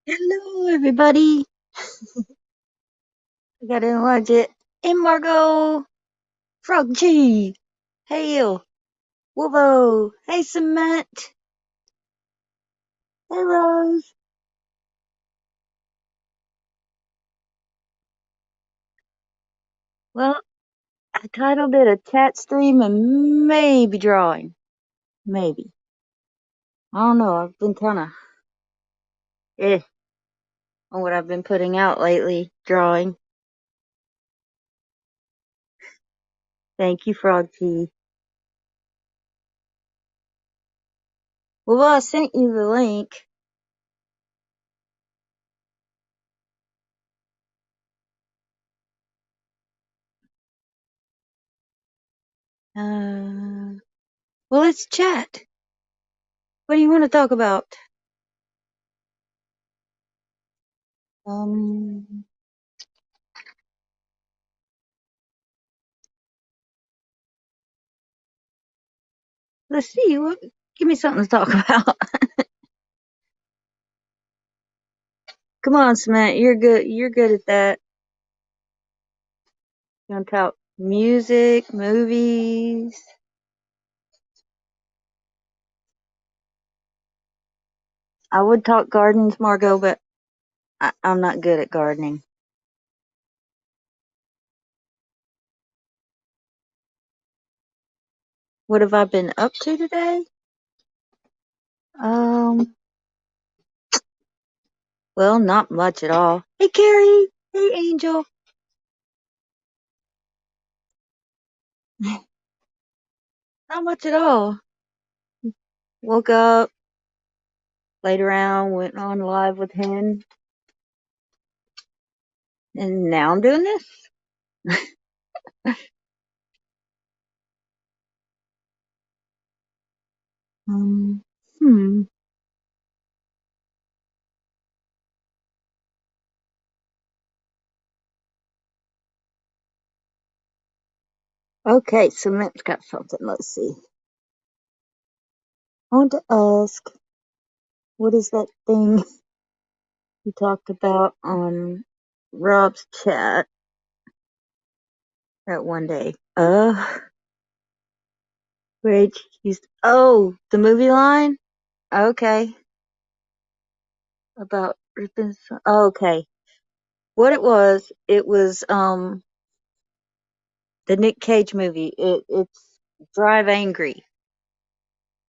Hello, everybody. I gotta enlarge it. Hey, Margot. Frog G. Hail. Wolvo. Hey, Cement. Hey, Rose. Well, I titled it a chat stream and maybe drawing. Maybe. I don't know. I've been kind of on what I've been putting out lately. Drawing. Thank you, Frog G. Well, I sent you the link. Well, let's chat. What do you want to talk about? Um, let's see. Give me something to talk about. Come on, Cement. You're good. You're good at that. You want to talk music, movies? I would talk gardens, Margot, but I'm not good at gardening. What have I been up to today? Um, well, not much at all. Hey, Carrie. Hey, Angel. Not much at all. Woke up, played around, went on live with him, and now I'm doing this. Um, hmm. Okay, Cement's got something. Let's see. I want to ask, what is that thing you talked about on Rob's chat that one day? Rage used. Oh, the movie line. Okay, about ripping. Okay, what it was the Nick Cage movie. It's Drive Angry,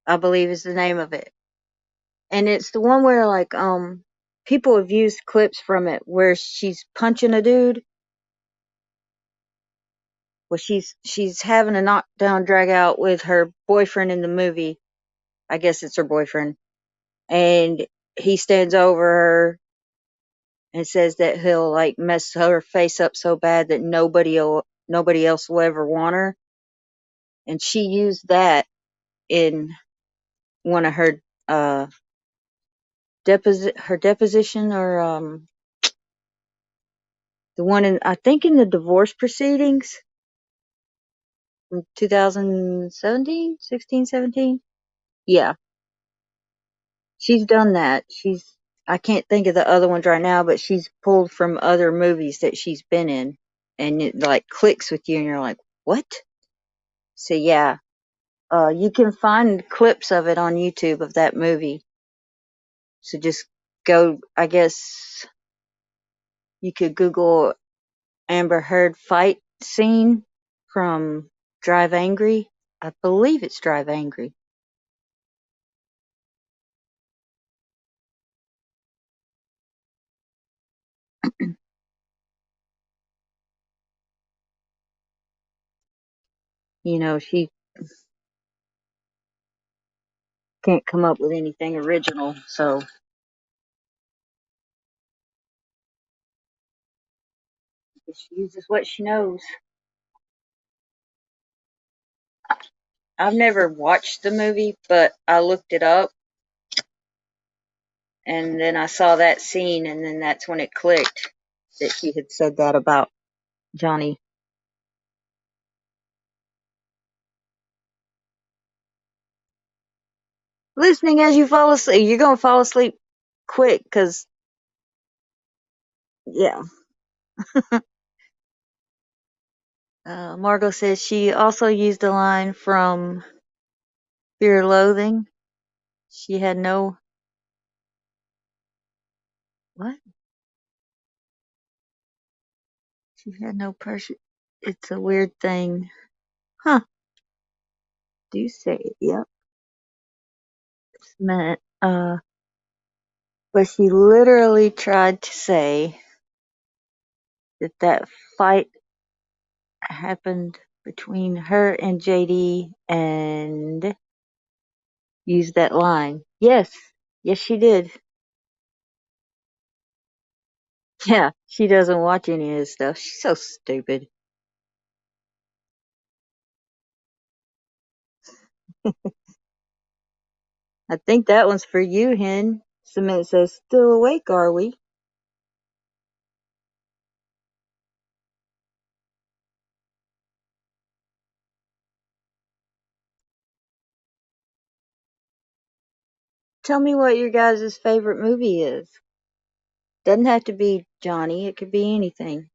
I believe is the name of it, and it's the one where like people have used clips from it where she's punching a dude. Well, she's having a knockdown drag out with her boyfriend in the movie. I guess it's her boyfriend, and he stands over her and says that he'll like mess her face up so bad that nobody else will ever want her. And she used that in one of her deposition, or the one in, I think, in the divorce proceedings from 2017, 16, 17. Yeah, she's done that. I can't think of the other ones right now, but she's pulled from other movies that she's been in, and it like clicks with you, and you're like, what? So yeah, you can find clips of it on YouTube of that movie. So just go, I guess you could Google Amber Heard fight scene from Drive Angry. I believe it's Drive Angry. She can't come up with anything original, so she uses what she knows. I've never watched the movie, but I looked it up, and then I saw that scene, and then that's when it clicked that she had said that about Johnny. Listening as you fall asleep. You're gonna fall asleep quick because Yeah. Margot says she also used a line from Fear and Loathing. She had no what? She had no person. It's a weird thing. Huh. Do you say it? Yep. Meant, but she literally tried to say that that fight happened between her and JD and used that line. Yes. Yes, she did. Yeah. She doesn't watch any of his stuff. She's so stupid. I think that one's for you, Hen. Cement says, still awake, are we? Tell me what your guys' favorite movie is. Doesn't have to be Johnny, it could be anything.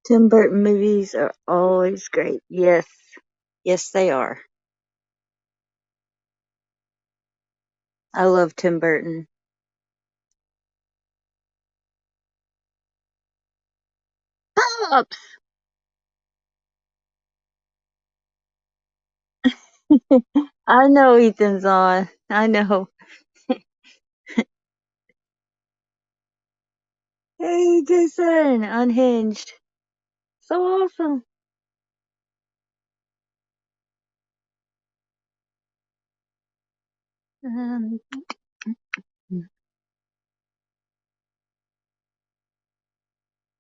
Tim Burton movies are always great. Yes. Yes, they are. I love Tim Burton. Pops! I know Ethan's on. I know. Hey, Jason! Unhinged. So awesome. Um,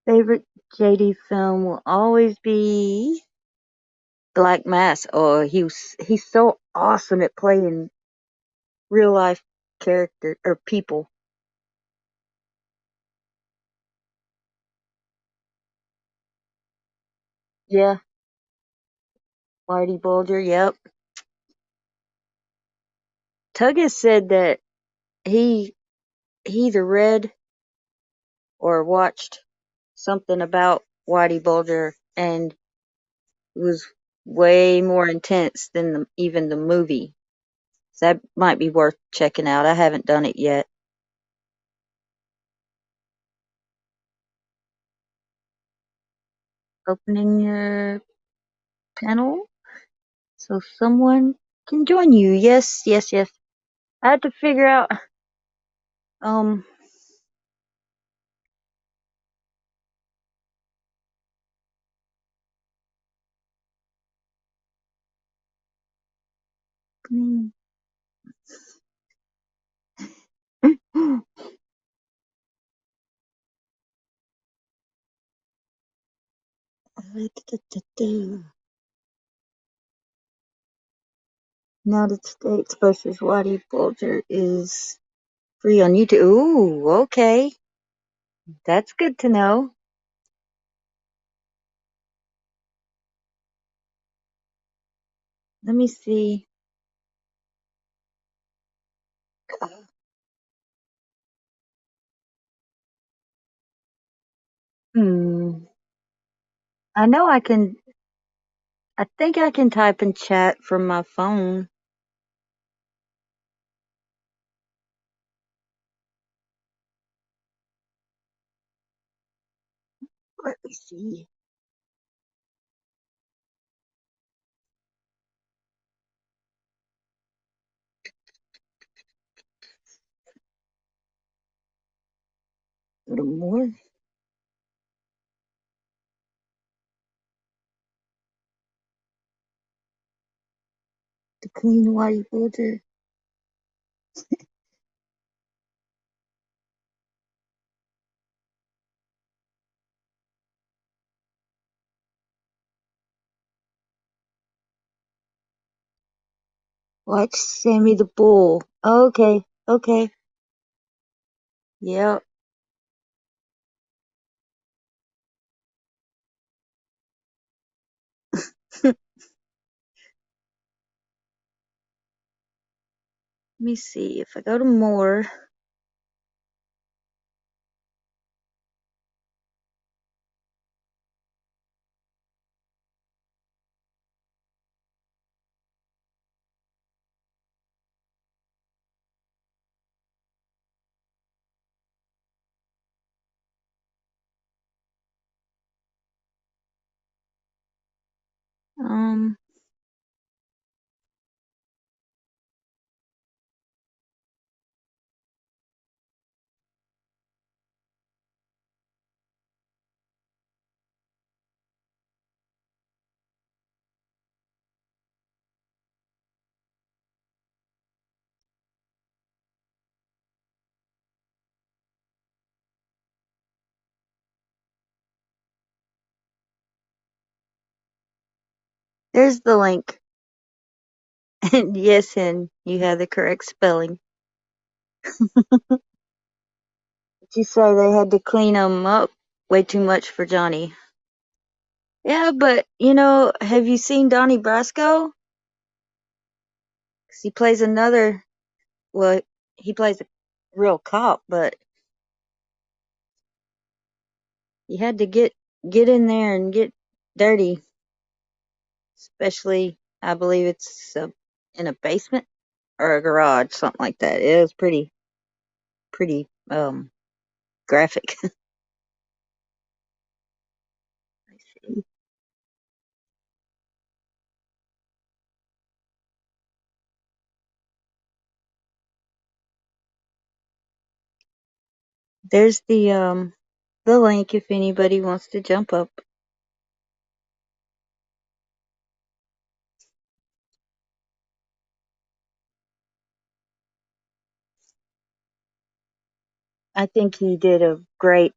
favorite JD film will always be Black Mass. Oh, he's so awesome at playing real life character or people. Yeah, Whitey Bulger. Yep. Tug has said that he he either read or watched something about Whitey Bulger and it was way more intense than even the movie. So that might be worth checking out. I haven't done it yet. Opening your panel so someone can join you. Yes, yes, yes. I had to figure out um United States versus Whitey Bulger is free on YouTube. Ooh, okay. That's good to know. Let me see. Hmm. I know I think I can type in chat from my phone. Let me see. A little more. The Queen Whitey Bulger. Watch Sammy the Bull. Okay, okay. Yep. Let me see if I go to more. Um, there's the link. And yes, Hen, you have the correct spelling. Did you say they had to clean them up way too much for Johnny? Yeah, but have you seen Donnie Brasco? 'Cause he plays another. Well, he plays a real cop, but he had to get in there and get dirty, especially I believe it's in a basement or a garage, something like that. It was pretty graphic. There's the link if anybody wants to jump up. I think he did a great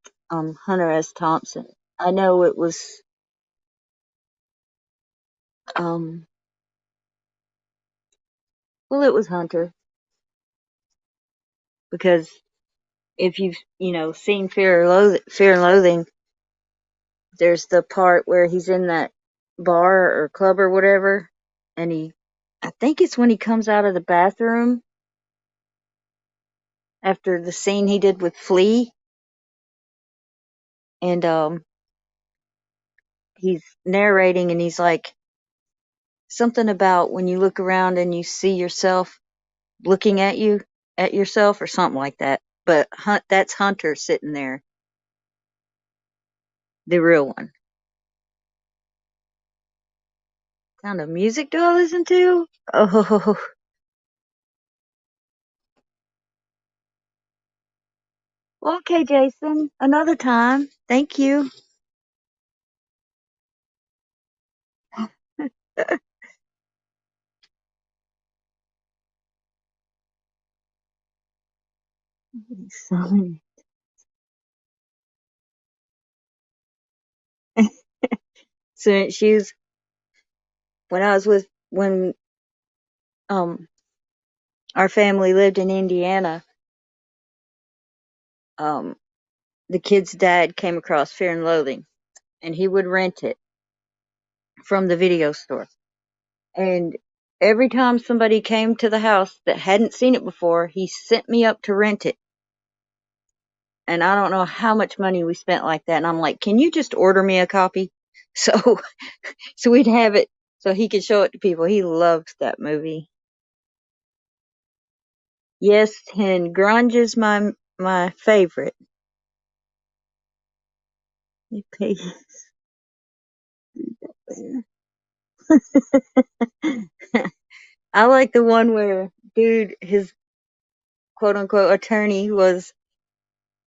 Hunter S. Thompson. I know it was um well it was Hunter because if you've seen Fear and Loathing, there's the part where he's in that bar or club or whatever, and I think it's when he comes out of the bathroom after the scene he did with Flea, and he's narrating and he's like something about when you look around and you see yourself looking at yourself or something like that. But that's Hunter sitting there, the real one. What kind of music do I listen to? Oh, okay, Jason. Another time. Thank you. So many. So she was when I was with when um our family lived in Indiana. Um, the kid's dad came across Fear and Loathing, and he would rent it from the video store. And every time somebody came to the house that hadn't seen it before, he sent me up to rent it. And I don't know how much money we spent like that. And I'm like, can you just order me a copy? So, so we'd have it so he could show it to people. He loves that movie. Yes, and grunge is my favorite. You pay I like the one where dude, his quote unquote attorney was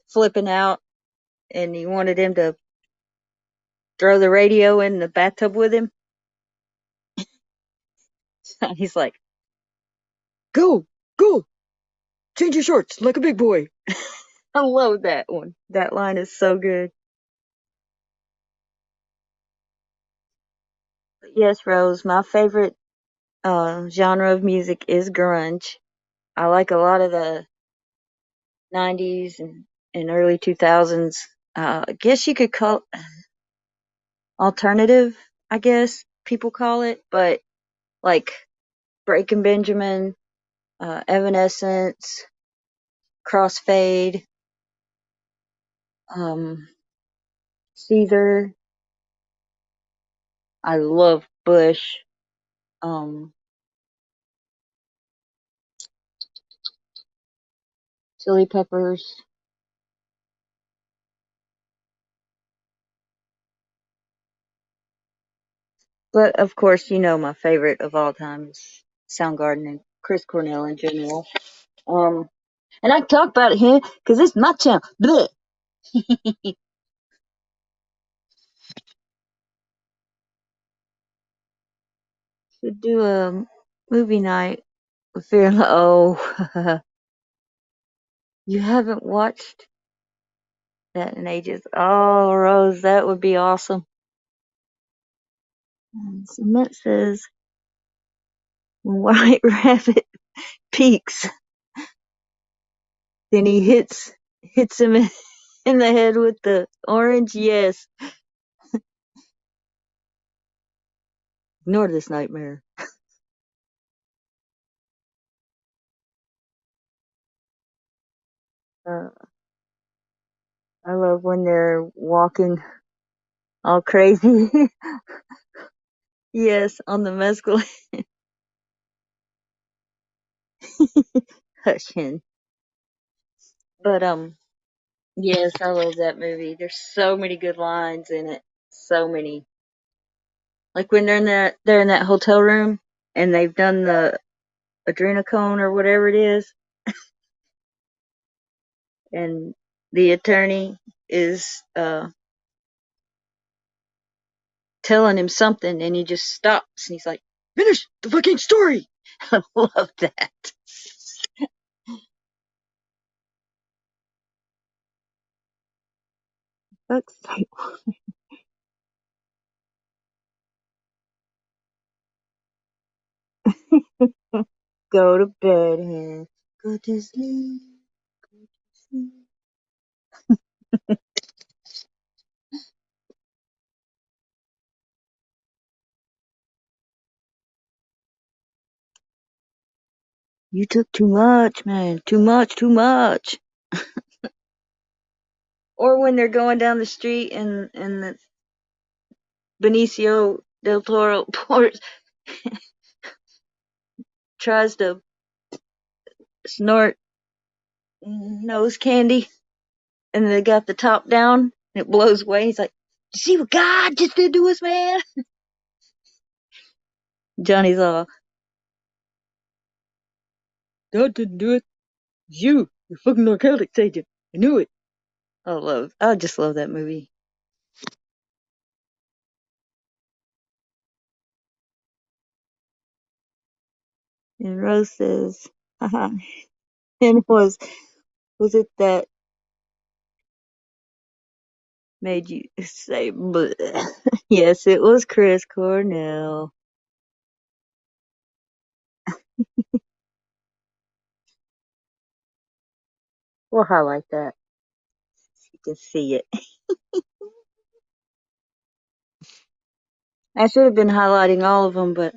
flipping out and he wanted him to throw the radio in the bathtub with him. He's like, go, go, change your shorts like a big boy. I love that one. That line is so good. But yes, Rose, my favorite genre of music is grunge. I like a lot of the 90s and early 2000s. I guess you could call alternative, I guess people call it, but like Breaking Benjamin, Evanescence, Crossfade, um, Caesar. I love Bush. Um, Chili Peppers. But of course, my favorite of all time is Soundgarden and Chris Cornell in general. Um, and I can talk about it here because it's my channel. Bleh. Should do a movie night with Fear. Oh, you haven't watched that in ages. Oh, Rose, that would be awesome. Cement says when White Rabbit peeks, then he hits him in the head with the orange. Yes, ignore this nightmare. Uh, I love when they're walking all crazy. Yes, on the mescaline. Hushing. But yes, I love that movie. There's so many good lines in it. So many. Like when they're in that hotel room and they've done the adrenochrome or whatever it is, and the attorney is telling him something, and he just stops and he's like, "Finish the fucking story." I love that. Fuck's sake. Go to bed, here. Go to sleep. Go to sleep. You took too much, man. Too much, too much. Or when they're going down the street and the Benicio del Toro tries to snort nose candy and they got the top down and it blows away. He's like, "You see what God just did to us, man?" Johnny's all, "God didn't do it. It's you. You're fucking narcotics agent. I knew it." I just love that movie. And Rose says, haha. And was it that made you say bleh? Yes, it was Chris Cornell. We'll highlight that so you can see it. I should have been highlighting all of them, but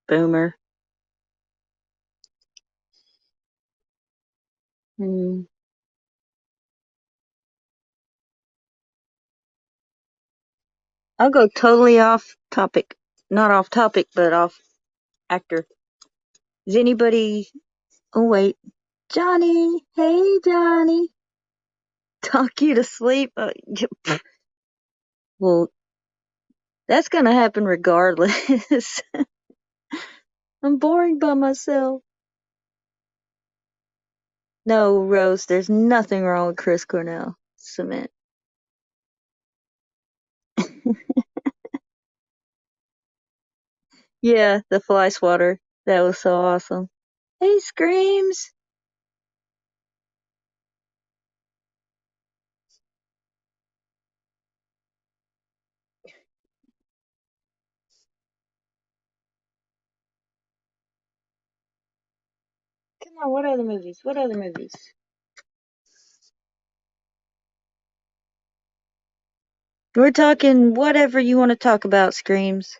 boomer. Hmm. I'll go totally off topic. Not off topic, but off actor. Is anybody? Oh wait, Johnny. Hey, Johnny. Talk you to sleep. Well, that's gonna happen regardless. I'm boring by myself. No, Rose. There's nothing wrong with Chris Cornell. Cement. Yeah, the fly swatter. That was so awesome. Hey, Screams. Come on, what other movies? What other movies? We're talking whatever you want to talk about, Screams.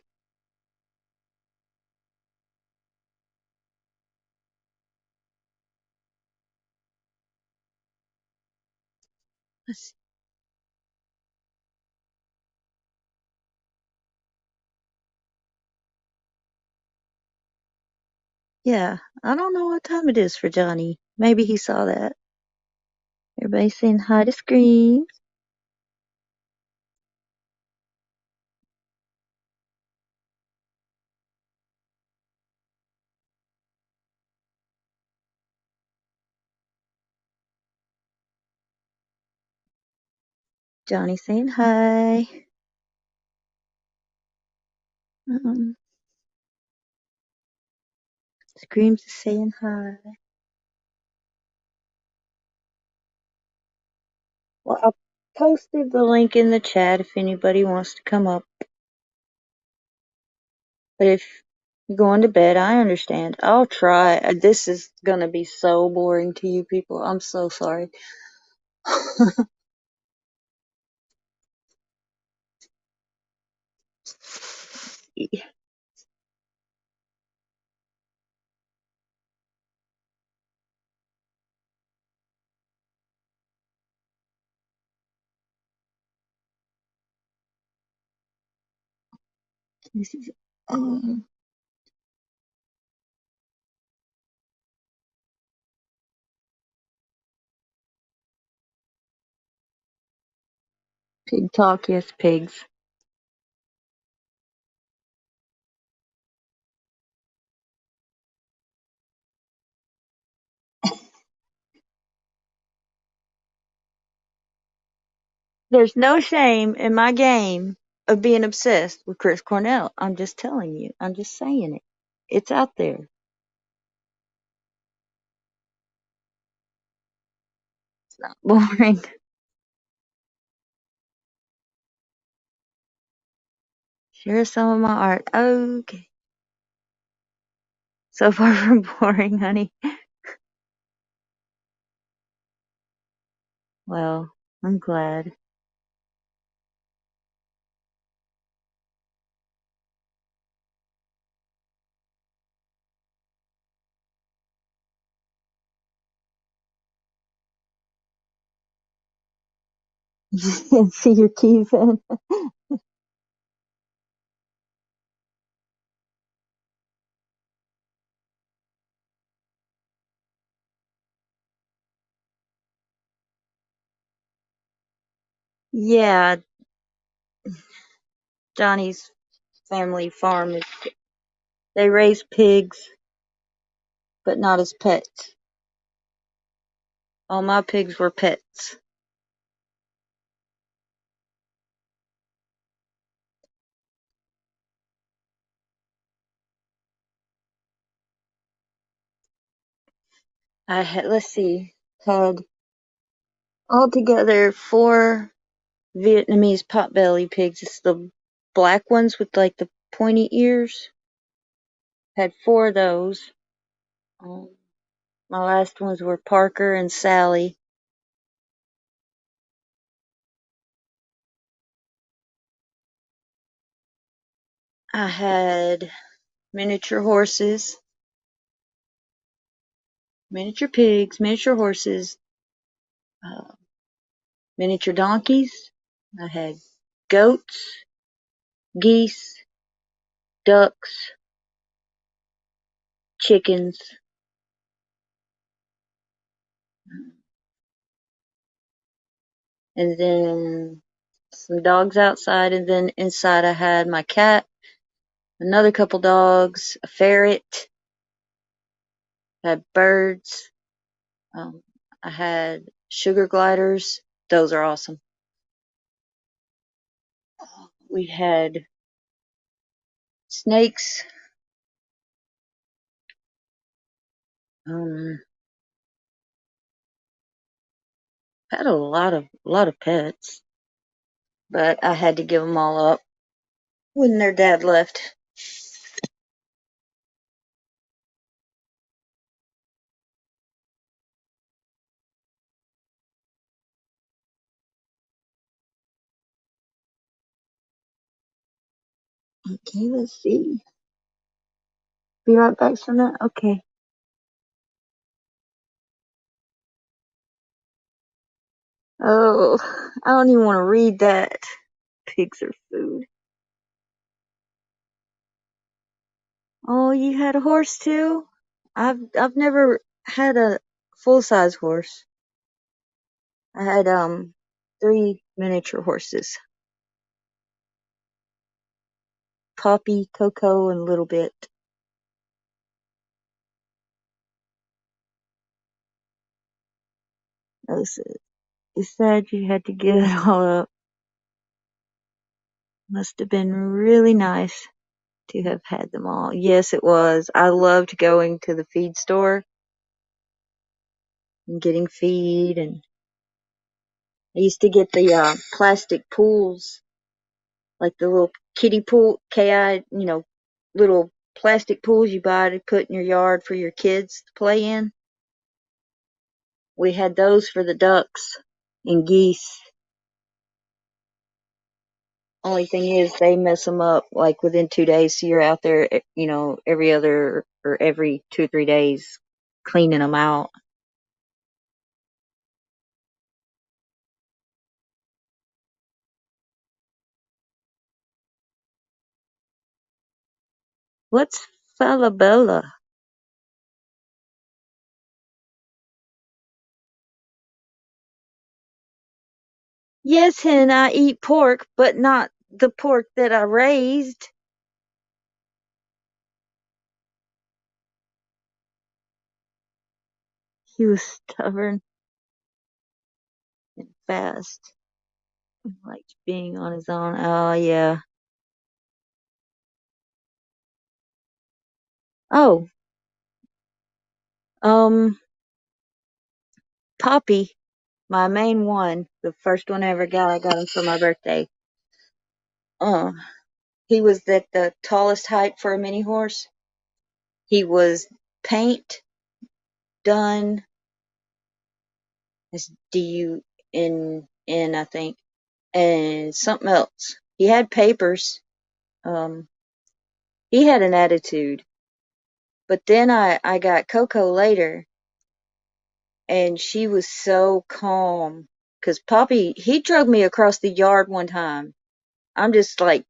Yeah, I don't know what time it is for Johnny. Maybe he saw that. Everybody's saying hi to Screams. Johnny saying hi. Um, Screams is saying hi. Well, I posted the link in the chat if anybody wants to come up. But if you're going to bed, I understand. I'll try. This is gonna be so boring to you people. I'm so sorry. This is, um, Pig talk, yes, pigs. There's no shame in my game of being obsessed with Chris Cornell. I'm just telling you. I'm just saying it. It's out there. It's not boring. Share some of my art. Okay. So far from boring, honey. Well, I'm glad. You can't see your teeth in. Yeah, Johnny's family farm is, they raise pigs, but not as pets. All my pigs were pets. I had, let's see, had altogether 4 Vietnamese potbelly pigs. It's the black ones with like the pointy ears. Had 4 of those. Um, my last ones were Parker and Sally. I had miniature horses, miniature pigs, miniature horses, uh, miniature donkeys. I had goats, geese, ducks, chickens, and then some dogs outside, and then inside I had my cat, another couple dogs, a ferret, I had birds, um, I had sugar gliders. Those are awesome. We had snakes, um, had a lot of pets, but I had to give them all up when their dad left. Okay, let's see. Be right back from that. Okay. Oh, I don't even want to read that. Pigs are food. Oh, you had a horse too? I've never had a full size horse. I had 3 miniature horses. Poppy, Coco, and Little Bit. It's sad you had to give it all up. Must have been really nice to have had them all. Yes, it was. I loved going to the feed store and getting feed, and I used to get the plastic pools, like the little kiddie pool, little plastic pools you buy to put in your yard for your kids to play in. We had those for the ducks and geese. Only thing is, they mess them up like within 2 days. So you're out there, every other or every 2 or 3 days cleaning them out. What's falabella? Yes, hen, I eat pork, but not the pork that I raised. He was stubborn and fast. He liked being on his own. Oh, yeah. Oh, um, Poppy, my main one, the first one I ever got, I got him for my birthday. Uh, he was at the tallest height for a mini horse. He was paint done as DUNN, I think, and something else. He had papers. Um, he had an attitude. But then I got Coco later, and she was so calm. 'Cause Poppy, he drug me across the yard one time. I'm just like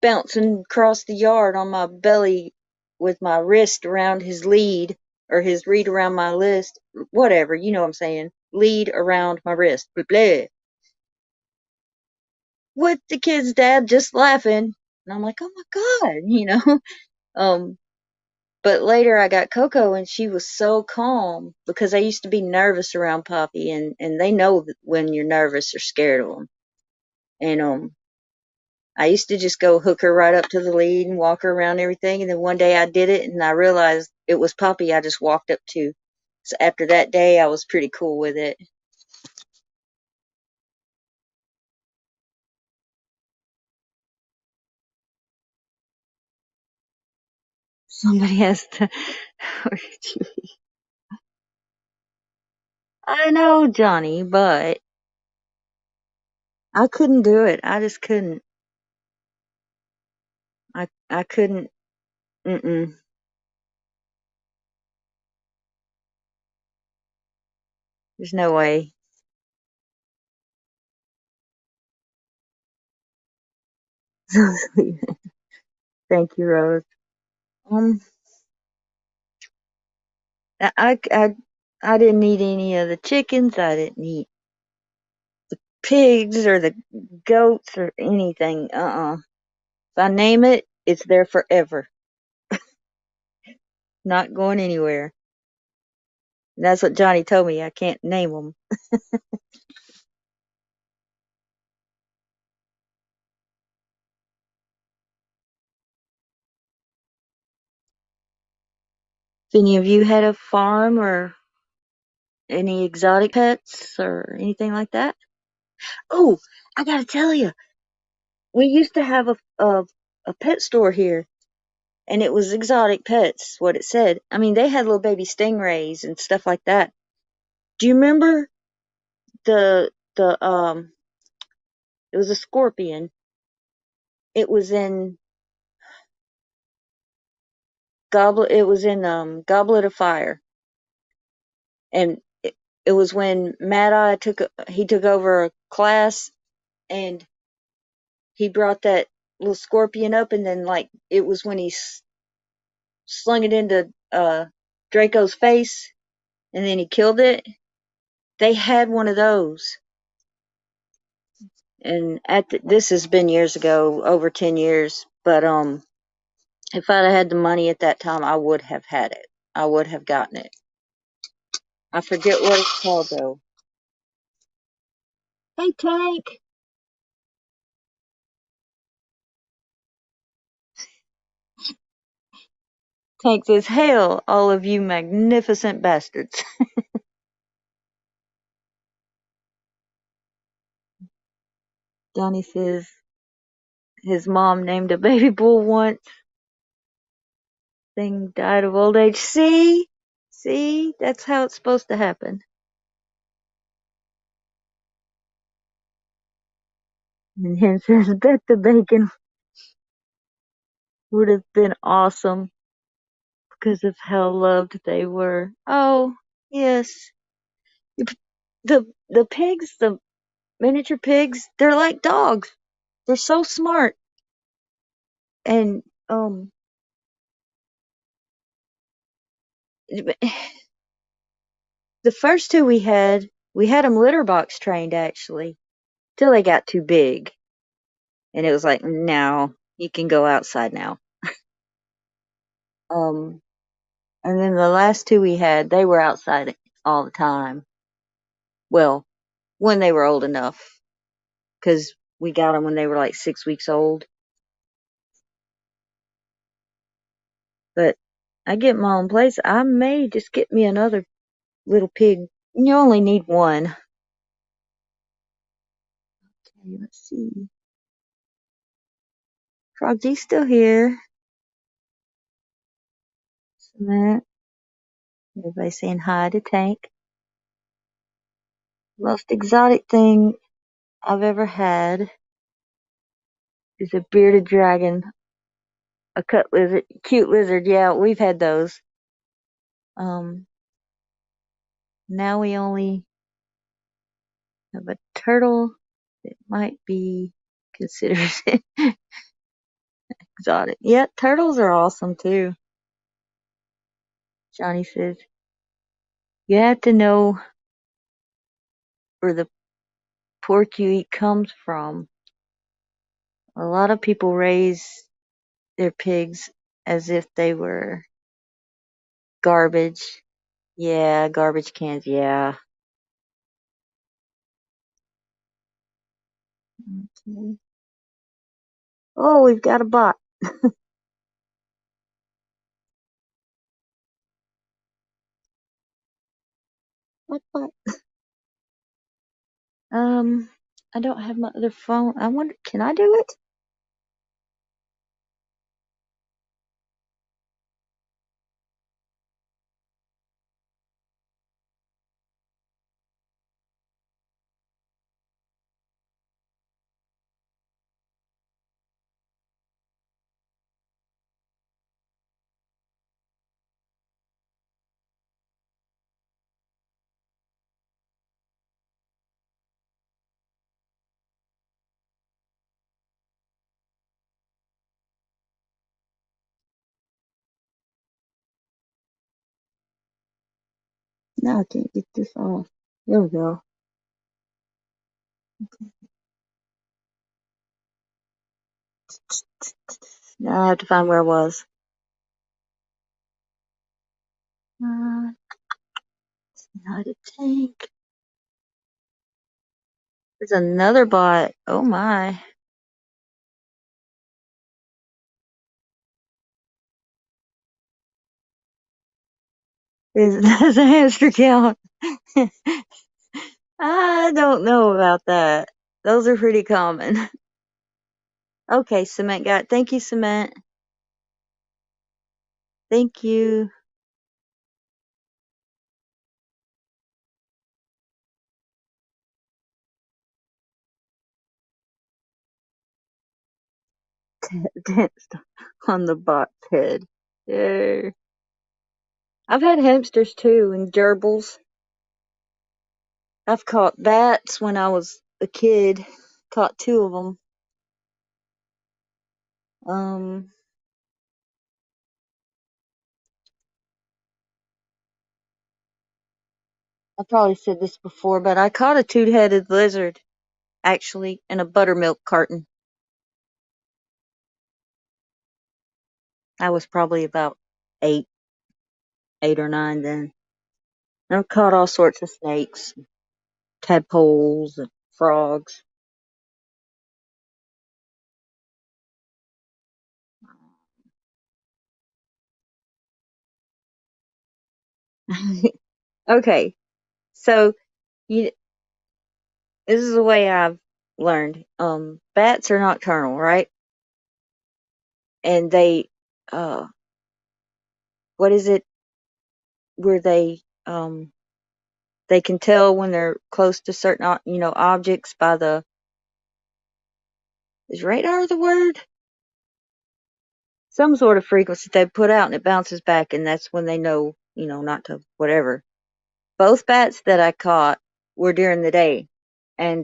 bouncing across the yard on my belly with my wrist around his lead, or his reed around my wrist, whatever, you know what I'm saying. Lead around my wrist. Blah, blah. With the kid's dad just laughing. And I'm like, oh my God, Um, but later I got Coco, and she was so calm because I used to be nervous around Poppy, and they know when you're nervous or scared of them. And I used to just go hook her right up to the lead and walk her around everything. And then one day I did it, and I realized it was Poppy I just walked up to. So after that day, I was pretty cool with it. Somebody has to. I know, Johnny, but I couldn't do it. I just couldn't. I couldn't. Mm-mm. There's no way. So sweet. Thank you, Rose. Um, I, I, I, I didn't eat any of the chickens. I didn't eat pigs or the goats or anything. If I name it, it's there forever. Not going anywhere. And that's what Johnny told me. I can't name them. If any of you had a farm or any exotic pets or anything like that? Oh, I gotta tell you, we used to have a pet store here, and it was exotic pets, what it said. I mean, they had little baby stingrays and stuff like that. Do you remember the it was a scorpion, It was in Goblet. It was in Goblet of Fire, and it was when Mad Eye took over a class, and he brought that little scorpion up, and then like it was when he slung it into Draco's face, and then he killed it. They had one of those, and this has been years ago, over 10 years. But if I'd had the money at that time, I would have had it. I would have gotten it. I forget what it's called though. Hey, Tank. Tank says, "Hail, all of you magnificent bastards." Johnny says his mom named a baby bull once. Thing died of old age. See, that's how it's supposed to happen. And Hen says, "Bet the bacon would have been awesome because of how loved they were." Oh, yes. The pigs, the miniature pigs, they're like dogs. They're so smart. And the first two we had them litter box trained actually, till they got too big, and it was like, "No, you can go outside now." Um, and then the last two we had, they were outside all the time. Well, when they were old enough, because we got them when they were like 6 weeks old. But I get my own place. I may just get me another little pig. You only need one. Okay, let's see. Froggy's still here. Cement. Everybody saying hi to Tank. Most exotic thing I've ever had is a bearded dragon, a cut lizard, cute lizard. Yeah, we've had those. Um, Now we only have a turtle that might be considered exotic. Yeah, turtles are awesome too. Johnny says, "You have to know where the pork you eat comes from. A lot of people raise their pigs as if they were garbage." Yeah, garbage cans, yeah. Okay. Oh, we've got a bot. What bot? Um, I don't have my other phone. I wonder, can I do it? No, I can't get this off. There we go. Now I have to find where I was. Uh, not a tank. There's another bot. Oh my. There's a hamster count. I don't know about that. Those are pretty common. Okay, Cement got. Thank you, Cement. Thank you. danced on the bot's head. Yeah. I've had hamsters too and gerbils. I've caught bats when I was a kid. Caught two of them. Um, I probably said this before, but I caught a two-headed lizard actually in a buttermilk carton. I was probably about eight, 8 or 9 then. I've caught all sorts of snakes, tadpoles, and frogs. Okay, so you, this is the way I've learned. Bats are nocturnal, right? And they, uh, what is it? Where they can tell when they're close to certain, objects by the, is radar the word? Some sort of frequency they put out and it bounces back, and that's when they know, not to whatever. Both bats that I caught were during the day, and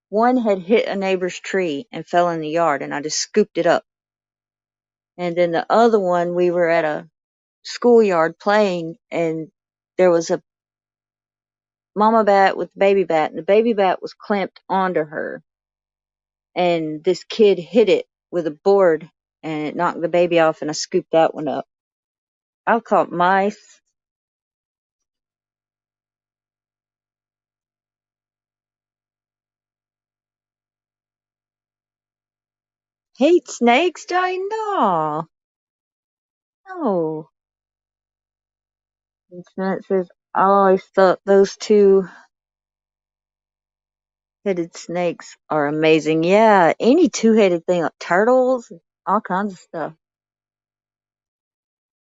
one had hit a neighbor's tree and fell in the yard, and I just scooped it up. And then the other one, we were at a schoolyard playing, and there was a mama bat with a baby bat, and the baby bat was clamped onto her, and this kid hit it with a board, and it knocked the baby off, and I scooped that one up. I've caught mice. Hate snakes, Johnny? No. No. And Jeanette says, I always thought those two-headed snakes are amazing. Yeah, any two-headed thing, like turtles, all kinds of stuff.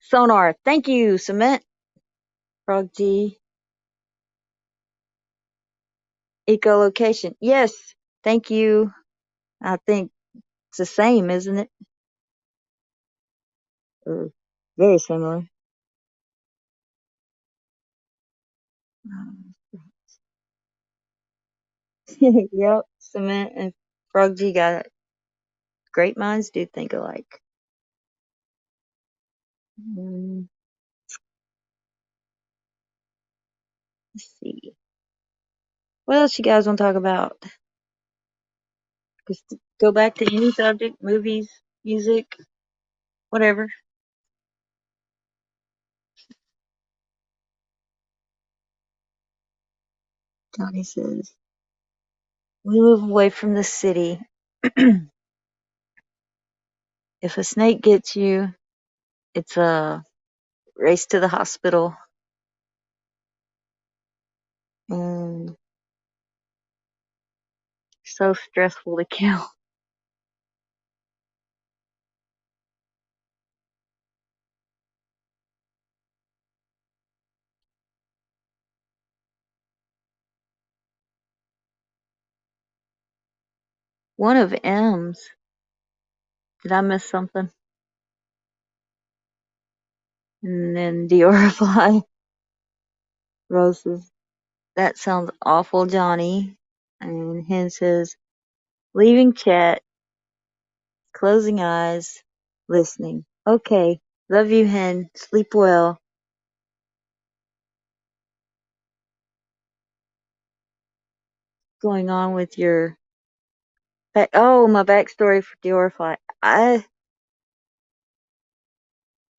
Sonar, thank you, Cement. Frog G. Echolocation. Yes, thank you. I think it's the same, isn't it? Or very similar. Yep, Cement and Frog G got it. Great minds do think alike. Mm, let's see. What else you guys want to talk about? Just go back to any subject, movies, music, whatever. Johnny says, we move away from the city. If a snake gets you, it's a race to the hospital. And so stressful to kill. One of M's. Did I miss something? And then Dior reply, Roses. That sounds awful, Johnny. And Hen says, leaving chat, closing eyes, listening. Okay. Love you, Hen. Sleep well. Going on with your my backstory for Diorfly.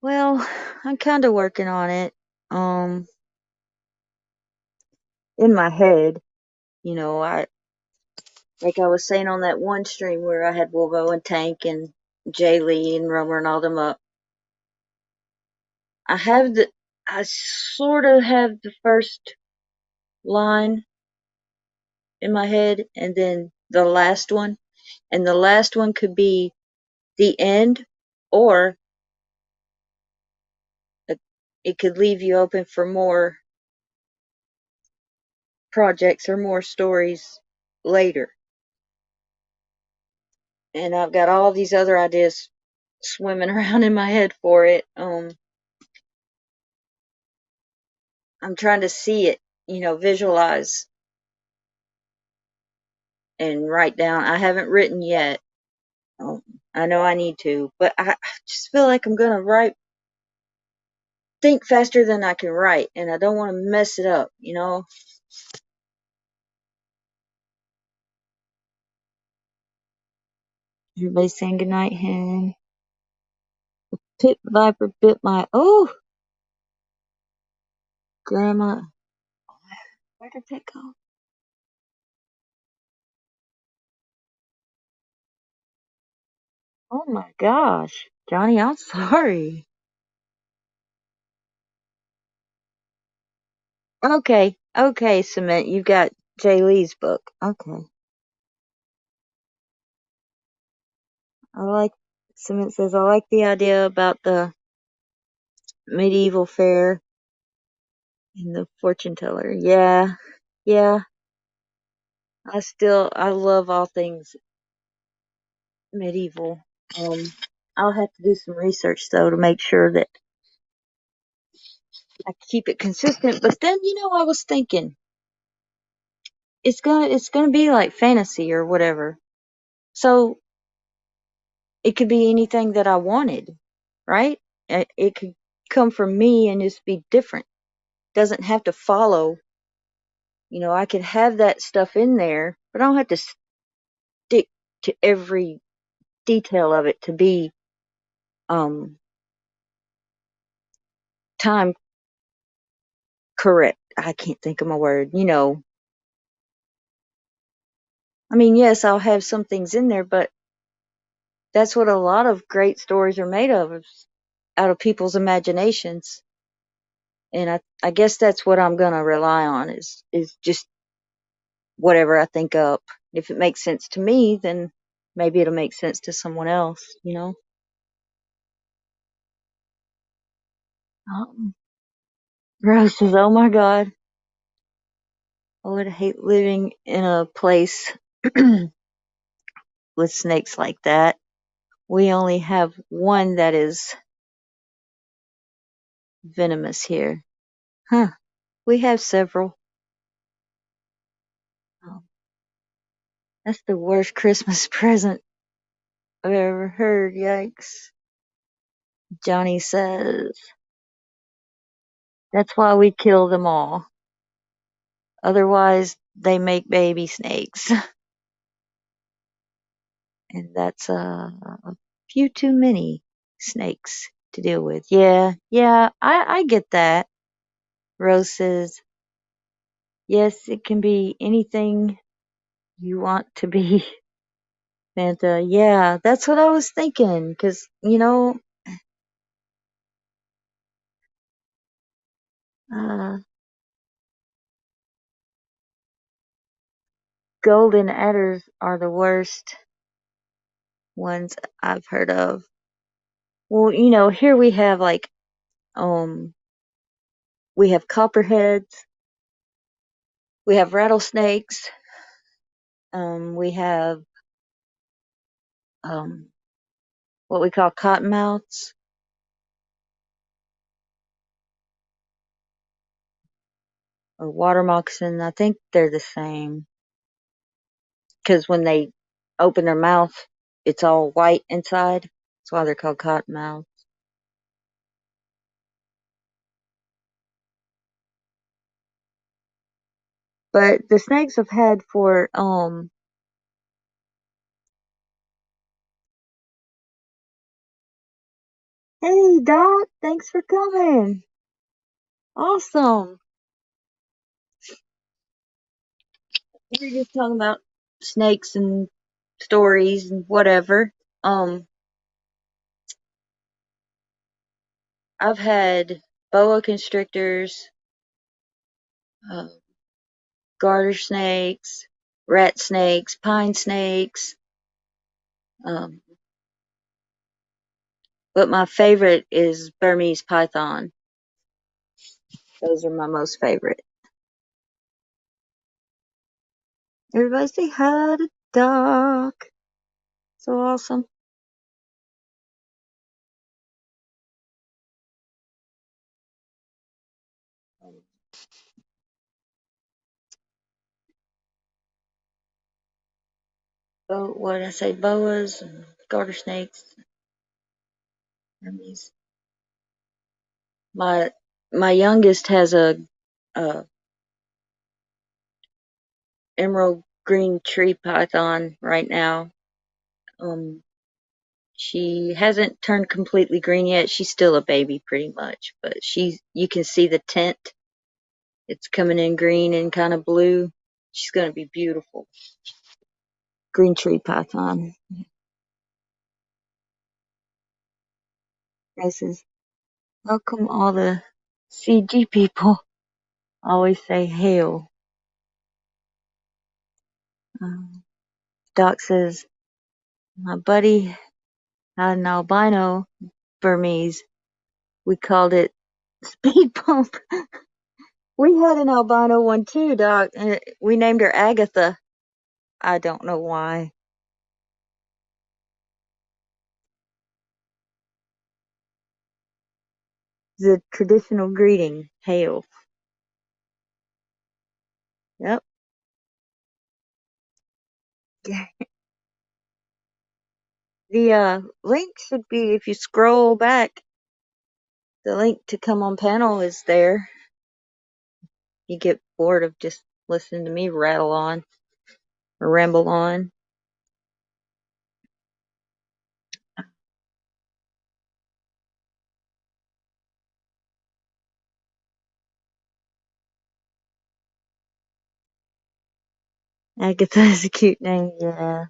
Well, I'm kind of working on it. Um, in my head, I like I was saying on that one stream where I had Wolvo and Tank and Jay Lee and Romer and all them up. I sort of have the first line in my head, and then the last one, and the last one could be the end, or it could leave you open for more projects or more stories later. and I've got all these other ideas swimming around in my head for it. I'm trying to see it, visualize and write down. I haven't written yet. Um, I know I need to, but I just feel like I'm gonna think faster than I can write, and I don't want to mess it up. Everybody saying goodnight, hen. Pit viper bit my, oh, grandma. Where did it go? Oh my gosh. Johnny, I'm sorry. Okay, okay, Cement, you've got Jay Lee's book. Okay. I like, Cement says, I like the idea about the medieval fair and the fortune teller. Yeah, yeah. I love all things medieval. Um, I'll have to do some research though to make sure that I keep it consistent. But then, I was thinking it's gonna be like fantasy or whatever. So it could be anything that I wanted, right? It could come from me and just be different. Doesn't have to follow. I could have that stuff in there, but I don't have to stick to every detail of it to be um time correct. I can't think of my word. I mean, yes, I'll have some things in there, but that's what a lot of great stories are made of, is out of people's imaginations. And I guess that's what I'm gonna rely on is just whatever I think up. If it makes sense to me, then maybe it'll make sense to someone else. Um, Rose says, "Oh my God, I would hate living in a place with snakes like that. We only have one that is venomous here." Huh? We have several. Oh, that's the worst Christmas present I've ever heard. Yikes. Johnny says, that's why we kill them all. Otherwise, they make baby snakes. And that's a few too many snakes to deal with. Yeah, yeah, I get that. Rose says, yes, it can be anything you want to be. Fanta, yeah, that's what I was thinking. Because, uh, golden adders are the worst ones I've heard of. Well, here we have like, um, we have copperheads, we have rattlesnakes, we have, um, what we call cottonmouths or water moccasin. I think they're the same because when they open their mouth, it's all white inside. That's why they're called cottonmouths. But the snakes I've had for hey Doc, thanks for coming. Awesome. We are just talking about snakes and stories and whatever. Um, I've had boa constrictors, uh, garter snakes, rat snakes, pine snakes. Um, but my favorite is Burmese python. Those are my most favorite. Everybody say hi to Doc. So awesome. What did I say? Boas and garter snakes. Hermes. My my youngest has a emerald green tree python right now. Um, she hasn't turned completely green yet. She's still a baby pretty much, but you can see the tint. It's coming in green and kind of blue. She's gonna be beautiful. Green tree python. This is how come all the CG people always say hail? Um, Doc says my buddy had an albino Burmese. We called it Speed Bump. We had an albino one too, Doc. And we named her Agatha. I don't know why. The traditional greeting, hail. Yep. The link should be, if you scroll back, the link to come on panel is there. You get bored of just listening to me rattle on or ramble on. Agatha is a cute name, yeah.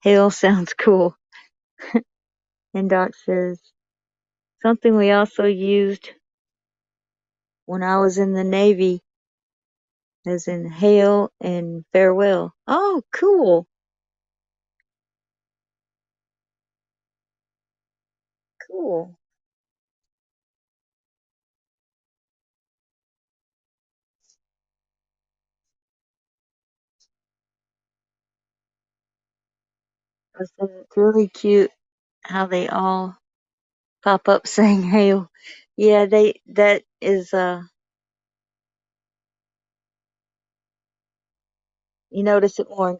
Hail sounds cool. And Doc says, something we also used when I was in the Navy, as in hail and farewell. Oh, cool. Cool. I said it's really cute how they all pop up saying hail. Yeah, that is you notice it more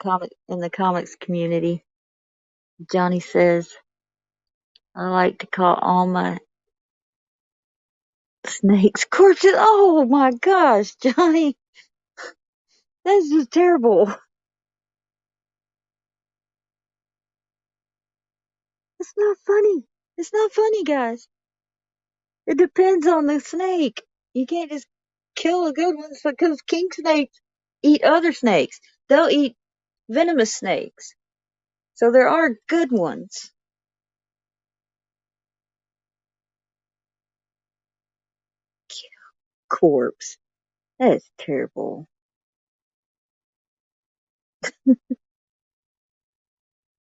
in the comics community. Johnny says, I like to call all my snakes corpses. Oh my gosh, Johnny, that's just terrible. It's not funny. It's not funny, guys. It depends on the snake. You can't just kill a good one because king snakes eat other snakes. They'll eat venomous snakes. So there are good ones. Corpse. That is terrible.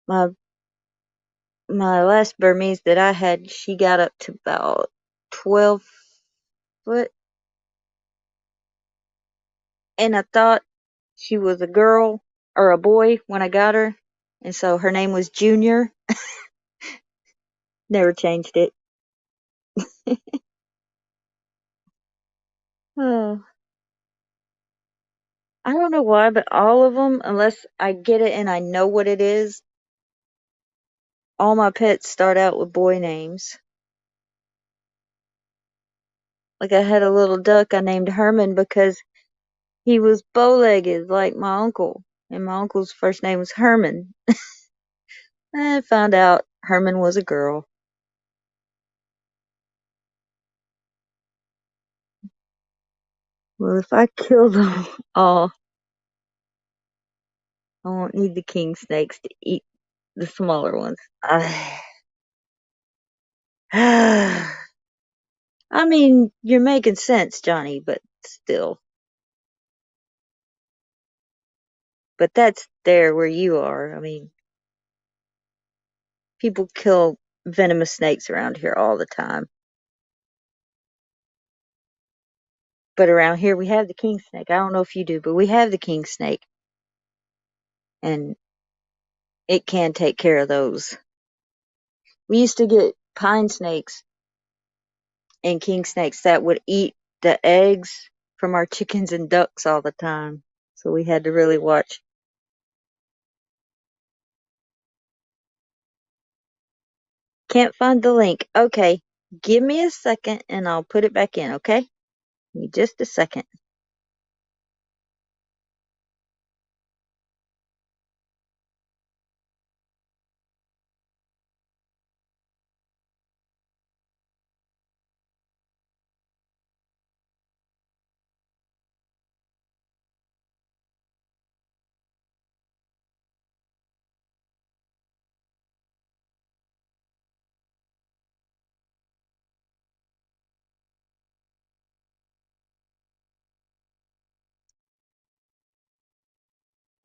My my last Burmese that I had, she got up to about 12 foot, and I thought she was a girl or a boy when I got her, and so her name was Junior. Never changed it. Oh, I don't know why, but all of them, unless I get it and I know what it is, all my pets start out with boy names. Like I had a little duck I named Herman because he was bow-legged like my uncle, and my uncle's first name was Herman. And I found out Herman was a girl. Well, if I kill them all, I won't need the king snakes to eat the smaller ones. I mean, you're making sense, Johnny, but still. But that's there where you are. I mean, people kill venomous snakes around here all the time. But around here we have the king snake. I don't know if you do, but we have the king snake. and it can take care of those. We used to get pine snakes and king snakes that would eat the eggs from our chickens and ducks all the time. So we had to really watch. Can't find the link. Okay. Give me a second and I'll put it back in, okay? Give me just a second.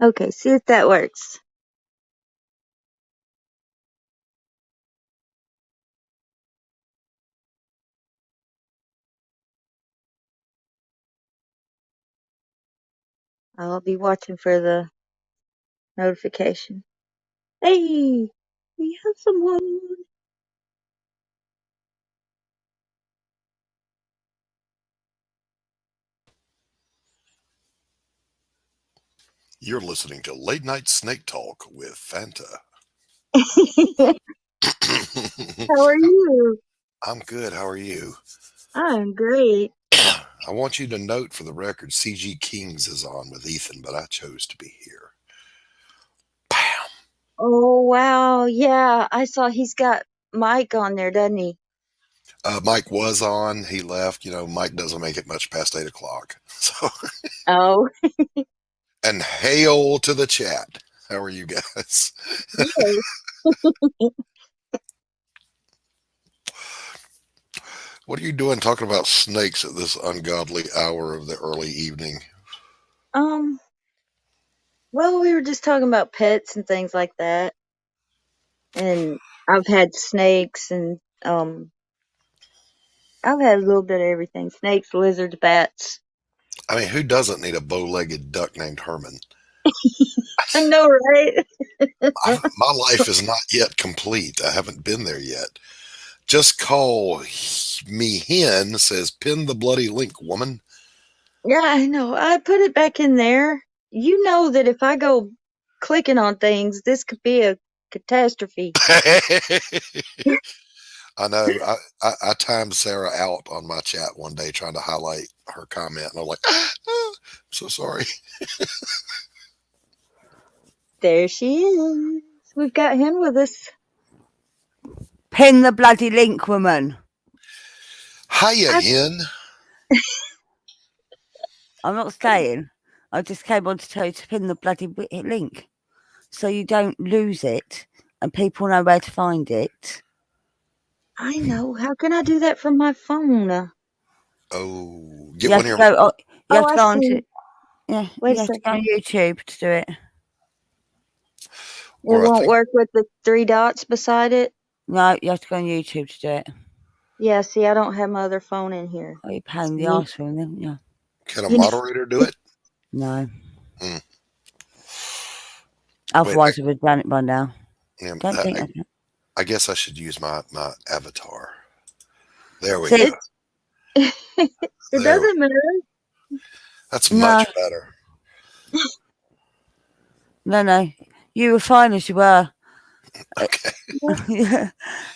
Okay, see if that works. I'll be watching for the notification. Hey, we have someone. You're listening to Late Night Snake Talk with Fanta. How are you? I'm good. How are you? I'm great. I want you to note for the record CG Kings is on with Ethan, but I chose to be here. Bam! Oh, wow. Yeah, I saw he's got Mike on there, doesn't he? Mike was on. He left. Mike doesn't make it much past 8 o'clock. So, Oh, and hail to the chat. How are you guys? yes. What are you doing talking about snakes at this ungodly hour of the early evening? Um, well, we were just talking about pets and things like that. And I've had snakes and I've had a little bit of everything. Snakes, lizards, bats. I mean, who doesn't need a bow-legged duck named Herman? I know, right? My life is not yet complete. I haven't been there yet. Just call me hen, says pin the bloody link, woman. Yeah, I know. I put it back in there. You know that if I go clicking on things, this could be a catastrophe. I know. I timed Sarah out on my chat one day trying to highlight her comment, and I'm like, I'm so sorry. There she is. We've got Hen with us. Pin the bloody link, woman. Hiya, I, hen. I'm not staying. I just came on to tell you to pin the bloody link so you don't lose it and people know where to find it. I know. How can I do that from my phone? Oh, You get have one to of go. your. You have Oh, to I go on to. see. Yeah, Wait a you have to go second. on YouTube to do it. It Or I won't think. work with the three dots beside it. No, you have to go on YouTube to do it. Yeah, see, I don't have my other phone in here. Oh, you're paying the Sweet. arse for them, yeah. Can a You know, moderator do it? No. Hmm. Wait, Otherwise, we've done it by now. yeah, Don't think I can. I guess I should use my avatar. There we See, go. it's it There we. doesn't matter. That's no, much better. no. You were fine as you were. Okay. Yeah.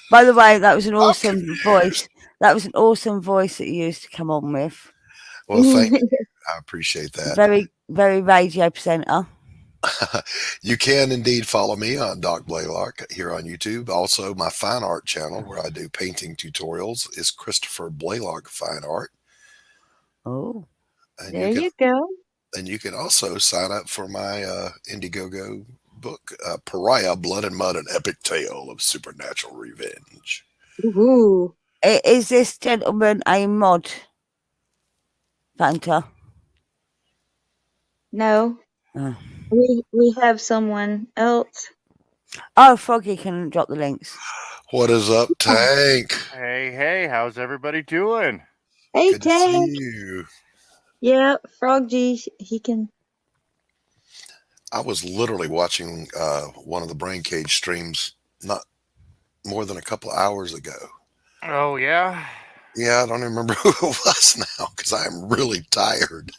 By the way, that was an I'm awesome voice. confused. That was an awesome voice that you used to come on with. Well, thank you. I appreciate that. Very, very radio presenter. You can indeed follow me on Doc Blaylock here on YouTube. Also, my fine art channel where I do painting tutorials is Christopher Blaylock Fine Art, Oh, and There you go. you can also sign up for my Indiegogo book, Pariah: Blood and Mud: An Epic Tale of Supernatural Revenge. Ooh. is this gentleman a mod, Fanta? No, Oh. we have someone else. Oh, Froggy can drop the links. What is up, Tank? Hey, how's everybody doing? Hey, Good to see Tank. you. Yeah, Frog G. He can. I was literally watching one of the Brain Cage streams not more than a couple of hours ago. Oh yeah. Yeah, I don't even remember who it was now because I am really tired.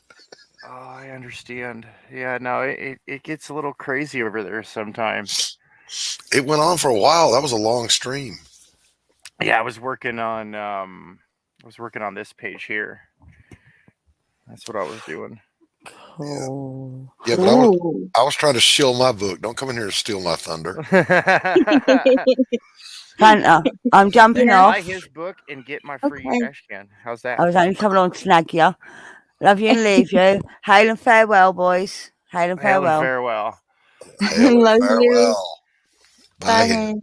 Oh, I understand. Yeah, no, it gets a little crazy over there sometimes. It went on for a while. That was a long stream. Yeah, I was working on this page here. That's what I was doing. Yeah, Cool. yeah, but Ooh. I was trying to shill my book. Don't come in here and steal my thunder. Fanta, I'm jumping Yeah. Buy off. his book and get my free Okay. trash can. How's that? I was only coming on to snag you. Love you and leave you. Hail and farewell, boys. Hail and Hail and farewell. farewell. Hail and Love you. farewell. Bye, Bye. Hen.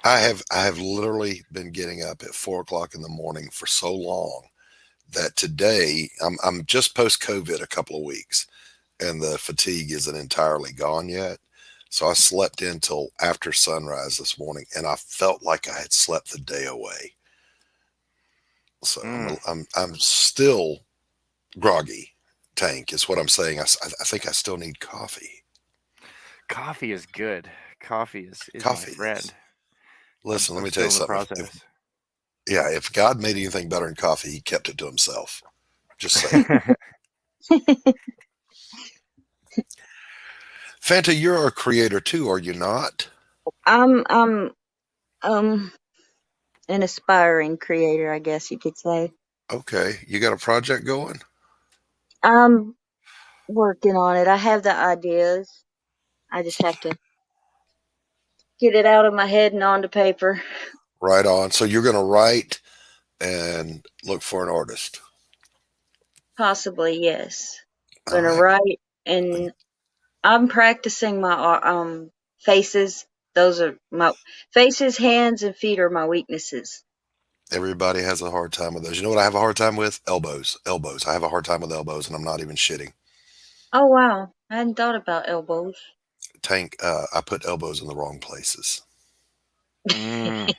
I have literally been getting up at 4 o'clock in the morning for so long that today I'm just post COVID a couple of weeks and the fatigue isn't entirely gone yet. So I slept in till after sunrise this morning and I felt like I had slept the day away. So Mm, I'm still groggy. Tank is what I'm saying. I think I still need coffee. coffee is good. Coffee is my Coffee friend. is. Listen, let I'm me tell still you in the something. process. Yeah, if God made anything better than coffee, he kept it to himself. Just saying. Fanta, you're a creator too, are you not? I'm um an aspiring creator, I guess you could say. Okay. You got a project going? I'm working on it. I have the ideas. I just have to get it out of my head and onto paper. Right on. So you're going to write and look for an artist. Possibly, yes. All Gonna right. write, and I'm practicing my faces. Those are my faces, hands, and feet are my weaknesses. Everybody has a hard time with those. You know what I have a hard time with? Elbows. Elbows. I have a hard time with elbows, and I'm not even shitting. Oh wow, I hadn't thought about elbows. Tank, I put elbows in the wrong places. Mm.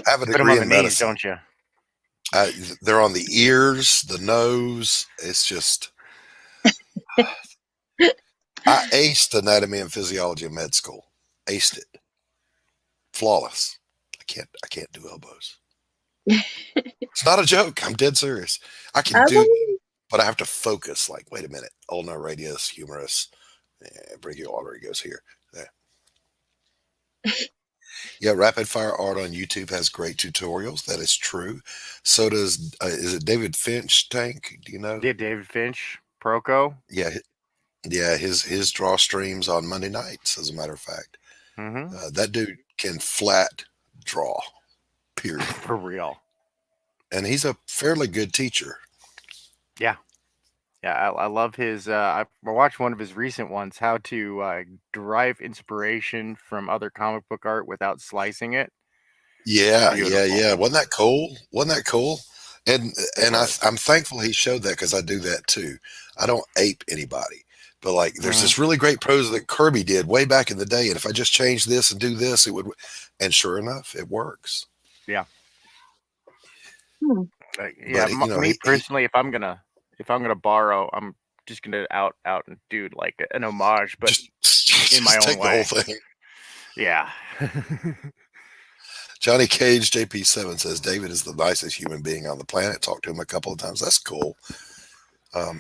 I have a Put them degree on the in knees, medicine. don't you? I, they're on the ears, the nose. It's just, I aced anatomy and physiology in med school. Aced it. Flawless. I can't do elbows. It's not a joke. I'm dead serious. I can I do them, believe. but I have to focus. Like, wait a minute. Ulnar radius, humerus, brachial artery goes here. There. Yeah, Rapid Fire Art on YouTube has great tutorials. That is true. So does is it David Finch? Tank? Do you know? Yeah, David Finch, Proco. Yeah, yeah. His draw streams on Monday nights. As a matter of fact, Mm-hmm. that dude can flat draw. Period. For real. And he's a fairly good teacher. Yeah. Yeah, I love his. I watched one of his recent ones, how to derive inspiration from other comic book art without slicing it. Yeah, yeah, Beautiful. yeah. Wasn't that cool? Wasn't that cool? And It was. I'm thankful he showed that because I do that too. I don't ape anybody, but like there's Mm-hmm. this really great prose that Kirby did way back in the day, and if I just change this and do this, it would. And sure enough, it works. Yeah. Hmm. Yeah. But you know, Me he personally, if I'm gonna borrow, I'm just gonna out and do like an homage, but just in my just own take the whole way. thing. Yeah. Johnny Cage JP7 says David is the nicest human being on the planet. Talked to him a couple of times. That's cool.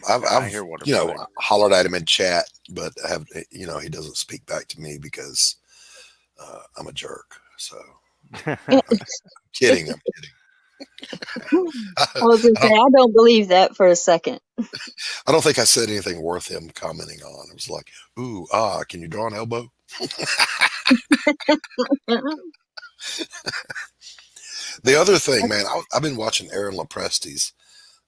I I've hear wonderful things. hollered at him in chat, but have he doesn't speak back to me because I'm a jerk. So I'm kidding. I'm kidding. I, I was gonna say don't, I don't believe that for a second. I don't think I said anything worth him commenting on. It was like, ooh, can you draw an elbow? The other thing, man, I've been watching Aaron Lopresti's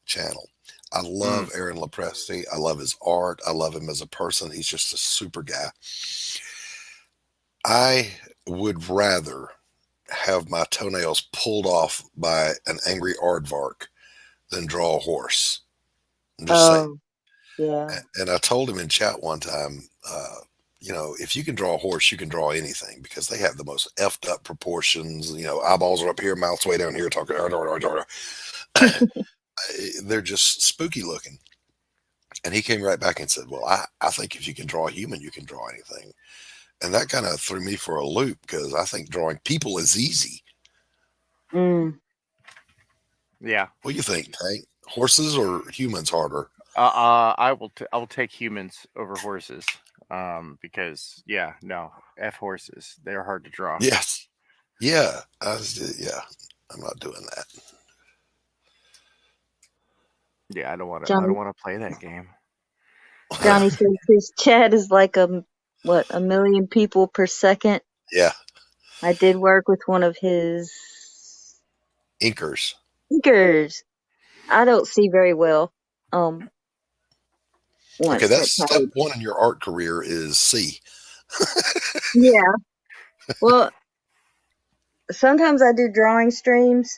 channel. I Mm. love Aaron Lopresti. I love his art. I love him as a person. He's just a super guy. I would rather have my toenails pulled off by an angry aardvark than draw a horse. I'm just saying. Oh yeah. And I told him in chat one time, if you can draw a horse, you can draw anything because they have the most effed up proportions. Eyeballs are up here, mouth's way down here, talking. I they're just spooky looking. And he came right back and said, "Well, I think if you can draw a human, you can draw anything." And that kind of threw me for a loop because I think drawing people is easy. Mm. Yeah. What do you think, Tank? Horses or humans harder? I will take humans over horses. Because F horses. They're hard to draw. Yes. Yeah. Yeah. I'm not doing that. Yeah, I don't want Johnny, to play that game. Johnny says his chat is like a million people per second. Yeah. I did work with one of his Inkers. inkers. I don't see very well. Okay, Once that's that step page. one in your art career is see. Yeah. Well, sometimes I do drawing streams.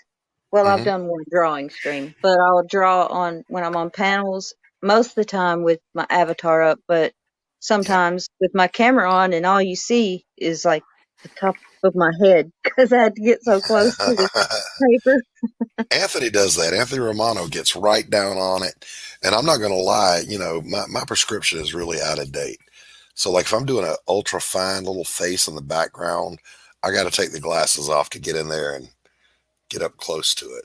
Well, I've Hmm. done one drawing stream, but I'll draw on when I'm on panels most of the time with my avatar up, but Yeah. sometimes with my camera on and all you see is like the top of my head because I had to get so close to the paper. Anthony does that. Anthony Romano gets right down on it. And I'm not going to lie, my prescription is really out of date. So, like, if I'm doing an ultra fine little face in the background, I got to take the glasses off to get in there and get up close to it.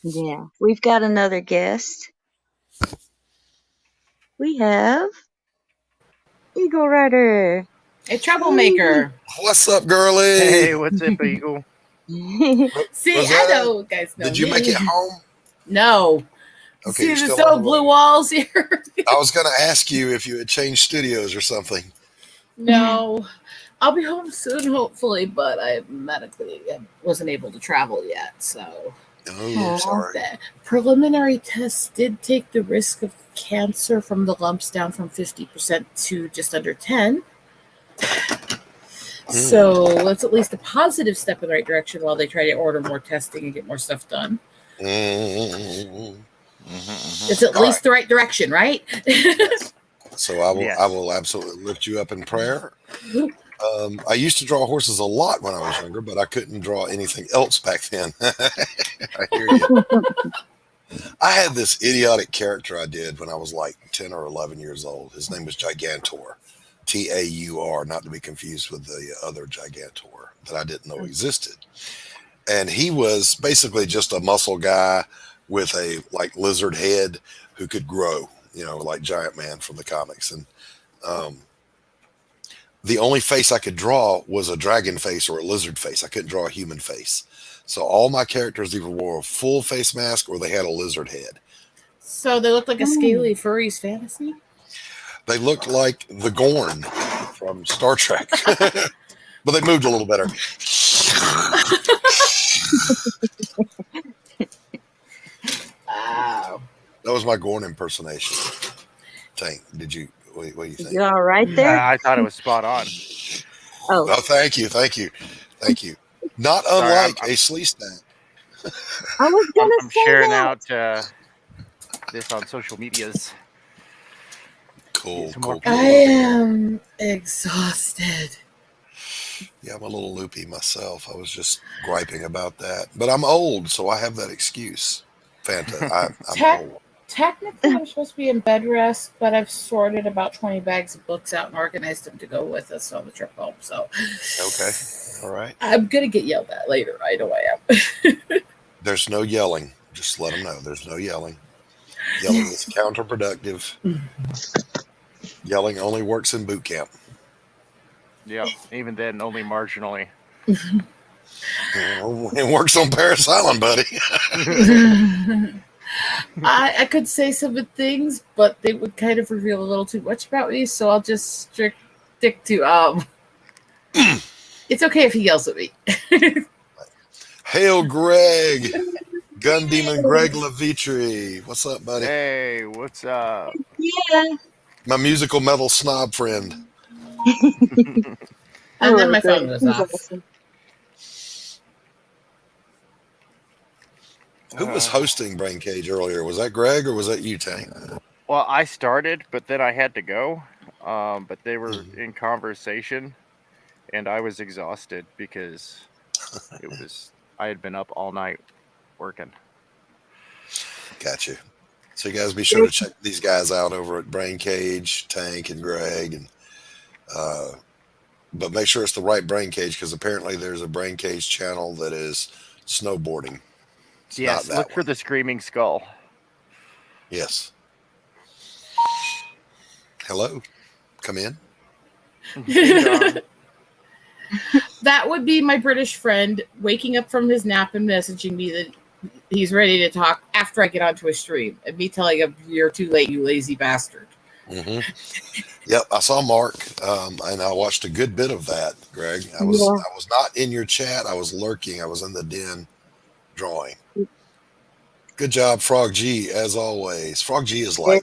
Yeah. We've got another guest. We have Eagle Rider. A troublemaker. What's up, girly? Hey, what's up, Eagle? See, I Rosetta, know you guys know did you me. make it home? No. Okay, See you're the still on so the blue road. walls here? I was going to ask you if you had changed studios or something. No. I'll be home soon, hopefully, but I medically wasn't able to travel yet. So Oh, sorry. the preliminary tests did take the risk of cancer from the lumps down from 50% to just under 10. So that's at least a positive step in the right direction while they try to order more testing and get more stuff done. Mm-hmm. It's at least the right direction, right? Yes. So I will Yes. I will absolutely lift you up in prayer. I used to draw horses a lot when I was younger, but I couldn't draw anything else back then. I hear you. I had this idiotic character I did when I was like 10 or 11 years old. His name was Gigantor. Taur, not to be confused with the other Gigantor that I didn't know existed. And he was basically just a muscle guy with a like lizard head who could grow, like Giant Man from the comics. And the only face I could draw was a dragon face or a lizard face. I couldn't draw a human face. So all my characters either wore a full face mask or they had a lizard head. So they look like a scaly furry's fantasy? They looked like the Gorn from Star Trek, but they moved a little better. Wow. That was my Gorn impersonation. Tank, what do you think? You all right there? I thought it was spot on. Oh, Oh, thank you. Not unlike a Sleestan. I was gonna I'm say sharing that. out this on social medias. Cool. I am exhausted. Yeah, I'm a little loopy myself. I was just griping about that. But I'm old, so I have that excuse. Fanta, I'm old. Technically, I'm supposed to be in bed rest, but I've sorted about 20 bags of books out and organized them to go with us on the trip home. So, Okay. All right. I'm going to get yelled at later. I know I am. There's no yelling. Just let them know. There's no yelling. Yelling is counterproductive. Yelling only works in boot camp. Yeah, even then, only marginally. It works on Paris Island, buddy. I could say some good things, but they would kind of reveal a little too much about me, so I'll just stick to it's okay if he yells at me. Hail, Greg. Gun Demon Greg Levitri. What's up, buddy? Hey, what's up? Yeah. My musical metal snob friend. And then my phone goes He's off. awesome. Who was hosting Brain Cage earlier? Was that Greg or was that you, Tank? Well, I started, but then I had to go. But they were in conversation, and I was exhausted because I had been up all night working. Got you. So you guys be sure to check these guys out over at Brain Cage, Tank, and Greg, and but make sure it's the right Brain Cage, because apparently there's a Brain Cage channel that is snowboarding. It's not Yes, that look for one. the Screaming Skull. Yes. Hello. Come in. Ding dong. That would be my British friend waking up from his nap and messaging me that he's ready to talk after I get onto a stream, and me telling him, "You're too late, you lazy bastard." Mm-hmm. Yep, I saw Mark, and I watched a good bit of that, Greg. I was not in your chat. I was lurking. I was in the den drawing. Good job, Frog G, as always. Frog G is like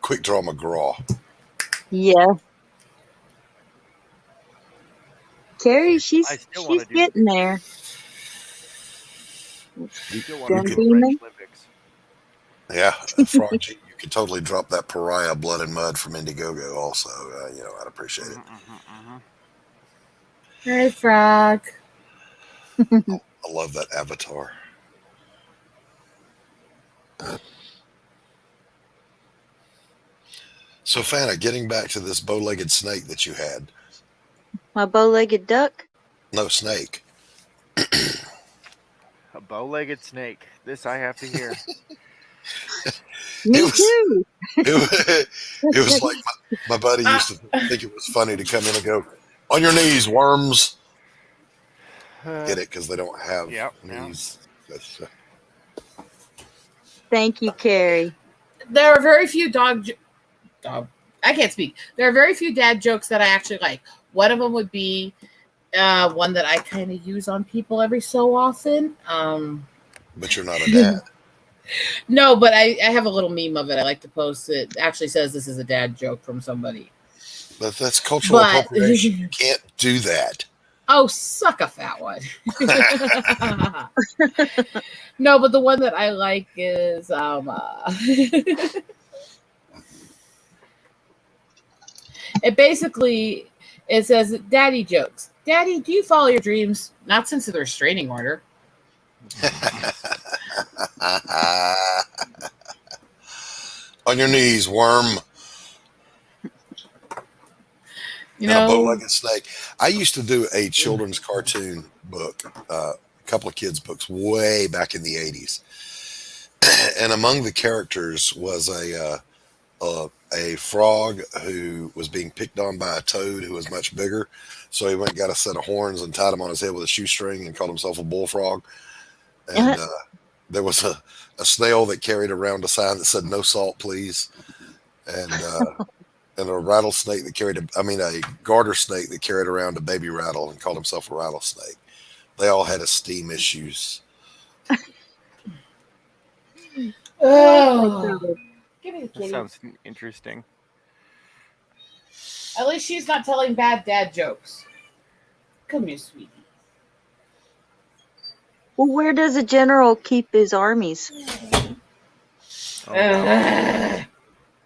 Quick Draw McGraw. Yeah. Carrie, she's still wanna do- getting there. Still want to Gun do demon? French Olympics. Yeah, Frog G, you could totally drop that Pariah Blood and Mud from Indiegogo also. I'd appreciate it. Hey, Frog. I love that avatar. So, Fana, getting back to this bow-legged snake that you had. My bow-legged duck? No, snake. A bow-legged snake. This I have to hear. Me It was- too. It was like my buddy used to think it was funny to come in and go, "On your knees, worms." Get it? Because they don't have knees. That's, Thank you, Carrie. There are very few dog. I can't speak. There are very few dad jokes that I actually like. One of them would be one that I kind of use on people every so often. but you're not a dad. No, but I have a little meme of it. I like to post it. Actually says this is a dad joke from somebody. But that's cultural But- appropriation. You can't do that. Oh, suck a fat one. No, but the one that I like is it says daddy jokes. Daddy, do you follow your dreams? Not since they're restraining order. On your knees, worm. You And a know, bow-legged snake. I used to do a children's cartoon book, a couple of kids' books, way back in the 80s. And among the characters was a frog who was being picked on by a toad who was much bigger. So he went and got a set of horns and tied them on his head with a shoestring and called himself a bullfrog. And there was a snail that carried around a sign that said "No salt, please." And and a rattlesnake that a garter snake that carried around a baby rattle and called himself a rattlesnake. They all had esteem issues. oh, give me the That kitty. sounds interesting. At least she's not telling bad dad jokes. Come here, sweetie. Well, where does a general keep his armies? Oh, no.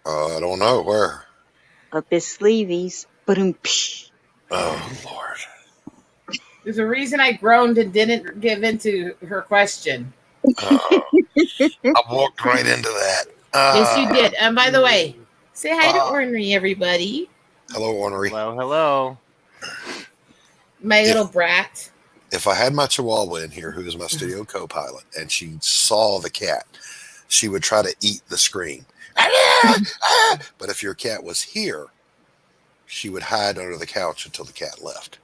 I don't know where. Up his sleeveys. Ba-doom. Oh, Lord. There's a reason I groaned and didn't give into her question. I walked right into that. Yes, you did. And by the way, say hi to Ornery, everybody. Hello, Ornery. Hello. My little brat. If I had my Chihuahua in here, who is my studio co-pilot, and she saw the cat, she would try to eat the screen. But if your cat was here, she would hide under the couch until the cat left.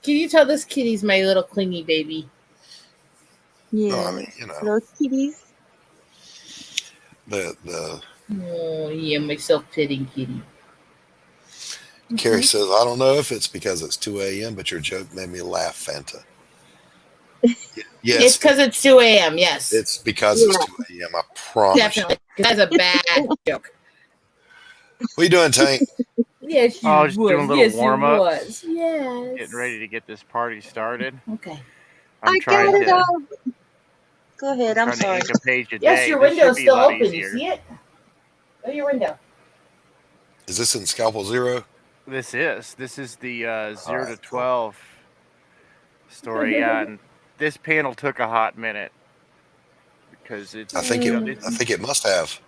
Can you tell this kitty's my little clingy baby? Yeah. No, I mean, Those kitties. the Oh, yeah, my self-pitying kitty. Carrie says, I don't know if it's because it's 2 a.m., but your joke made me laugh, Fanta. Yes, It's because it's 2 a.m., yes. it's because it's 2 a.m. I promise. Definitely. That's a bad joke. What are you doing, Tank? Yes, you Oh, just doing a little yes, warm-up. it was. Yes. Getting ready to get this party started. Okay. I'm I trying got it to, all. Go ahead. I'm trying to sorry. ink a page a Yes, day. your This should window's be a still lot open. easier. You see it? Go to your window. Is this in Scalpel Zero? This is the 0 to Alright, 12 story. Yeah, and this panel took a hot minute. because it's I think it must have.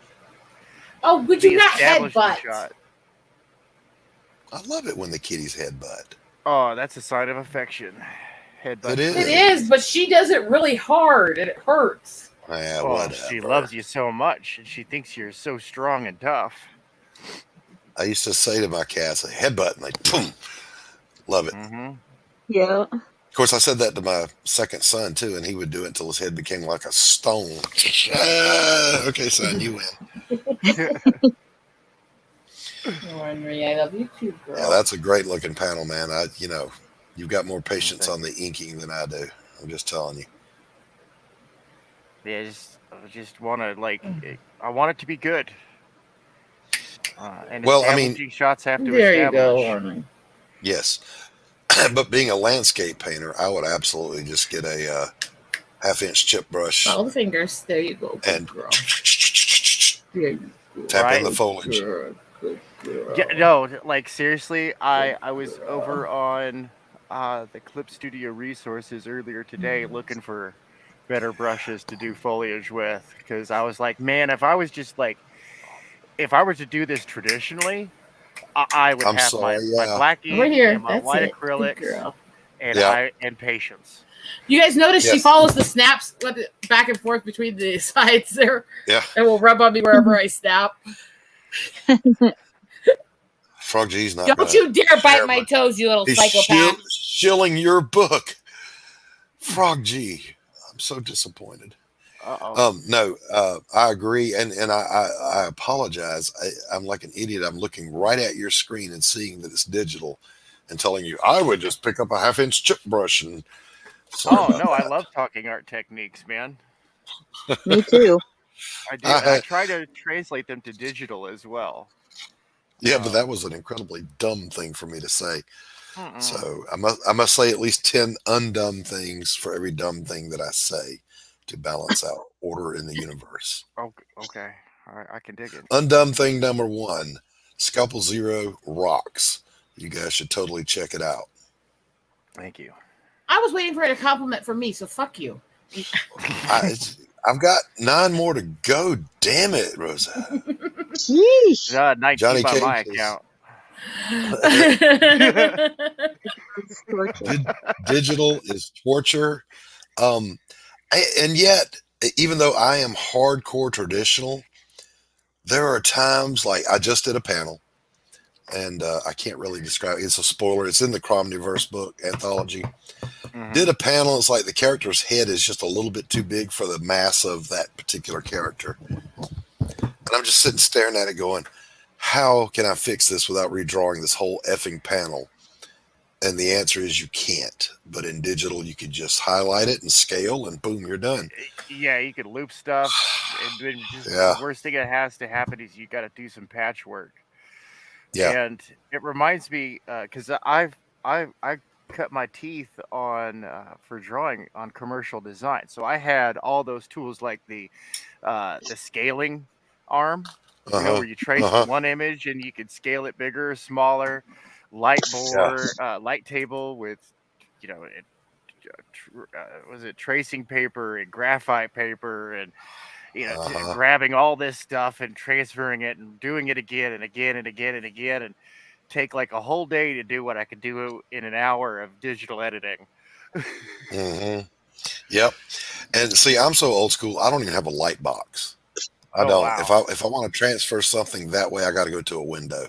Oh, would the you not establishing headbutt? shot. I love it when the kitties headbutt. Oh, that's a sign of affection. Headbutt. It is. It is, but she does it really hard and it hurts. Yeah, Oh, whatever. she loves you so much, and she thinks you're so strong and tough. I used to say to my cats, headbutt, and they boom. Love it. Mm-hmm. Yeah. Of course, I said that to my second son too, and he would do it until his head became like a stone. Okay, son, you win. Henry, I love you too, girl. Yeah, that's a great looking panel, man. You've got more patience on the inking than I do. I'm just telling you. Yeah, I just want to I want it to be good. And Well, I establishing mean, shots have to there establish. you go, Henry. yes, but being a landscape painter, I would absolutely just get a half-inch chip brush Follow the fingers. There you go, good and girl. There you go. tap in Right? the foliage. Good girl. Yeah, no, like seriously, I was over on the Clip Studio resources earlier today looking for better brushes to do foliage with, because I was like, man, if I were to do this traditionally, I would I'm have my sorry, yeah. black Over ink here. and my That's white it. Good acrylics girl. and Yeah. and patience. You guys notice she Yes. follows the snaps back and forth between the sides there. Yeah. And will rub on me wherever I snap. Frog G's not Don't gonna you dare bite share my toes, you little He's psychopath. shilling your book. Frog G. I'm so disappointed. Uh-oh. No, I agree, and I apologize. I'm like an idiot. I'm looking right at your screen and seeing that it's digital, and telling you I would just pick up a half-inch chip brush and. Oh no, I love talking art techniques, man. Me too. I do, and I try to translate them to digital as well. Yeah, but that was an incredibly dumb thing for me to say. Mm-mm. So I must say at least 10 undumb things for every dumb thing that I say to balance out order in the universe. Okay. All right, I can dig it. Undumb thing number 1, Scalpel Zero rocks. You guys should totally check it out. Thank you. I was waiting for a compliment from me, so fuck you. I've got 9 more to go. Damn it, Rosa. Sheesh. 19 Johnny by Cage my is- account. Digital is torture. And yet, even though I am hardcore traditional, there are times like I just did a panel, and I can't really describe it. It's a spoiler. It's in the Cromniverse book anthology. Mhm. Did a panel. It's like the character's head is just a little bit too big for the mass of that particular character. And I'm just sitting staring at it going, how can I fix this without redrawing this whole effing panel? And the answer is you can't. But in digital, you can just highlight it and scale, and boom, you're done. Yeah, you could loop stuff, and then just Yeah. the worst thing that has to happen is you got to do some patchwork. Yeah. And it reminds me, because I cut my teeth on for drawing on commercial design, so I had all those tools like the scaling arm, where you trace one image and you could scale it bigger, smaller, light board, light table with, was it tracing paper and graphite paper and grabbing all this stuff and transferring it and doing it again and again and again and again, and take like a whole day to do what I could do in an hour of digital editing. Yep. And see, I'm so old school. I don't even have a light box. I don't. Wow. If I want to transfer something that way, I got to go to a window,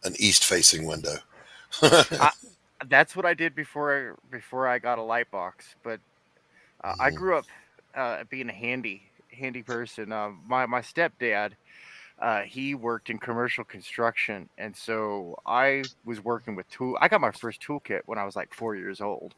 an east-facing window. That's what I did before I got a light box. But I grew up being a handy person. My stepdad, he worked in commercial construction, and so I was working with I got my first toolkit when I was like 4 years old,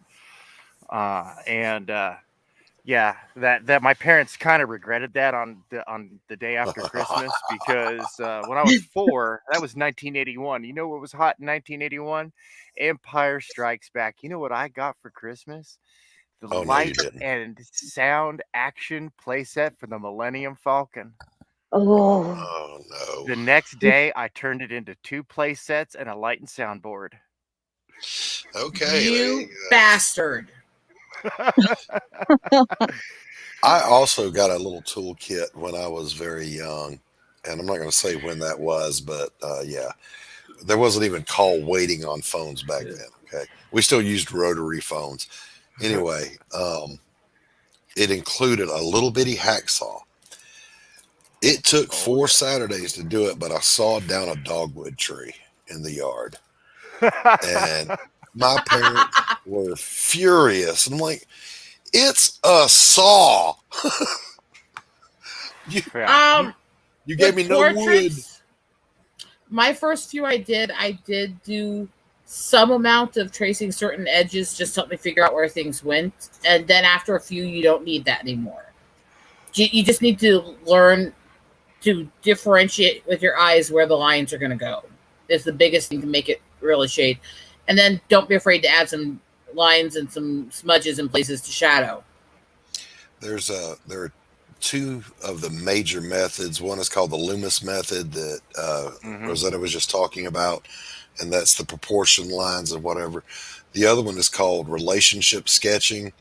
yeah, that my parents kind of regretted that on the day after Christmas, because when I was 4, that was 1981. You know what was hot in 1981? Empire Strikes Back. You know what I got for Christmas? The Oh, no, you light didn't. and sound action playset for the Millennium Falcon. Oh. Oh, no. The next day, I turned it into 2 play sets and a light and sound board. Okay. You bastard. I also got a little toolkit when I was very young, and I'm not going to say when that was, but yeah, there wasn't even call waiting on phones back then. Okay, we still used rotary phones. Anyway, it included a little bitty hacksaw. It took Oh, 4 Saturdays to do it, but I sawed down a dogwood tree in the yard, and my parents were furious. I'm like, it's a saw. You yeah. you you gave With me no wood. portraits, my first few I did do some amount of tracing certain edges, just to help me figure out where things went. And then after a few, you don't need that anymore. You just need to learn to differentiate with your eyes where the lines are going to go. Is the biggest thing to make it really shade. And then don't be afraid to add some lines and some smudges in places to shadow. There are two of the major methods. One is called the Loomis method that Hmm. Rosetta was just talking about, and that's the proportion lines and whatever. The other one is called relationship sketching,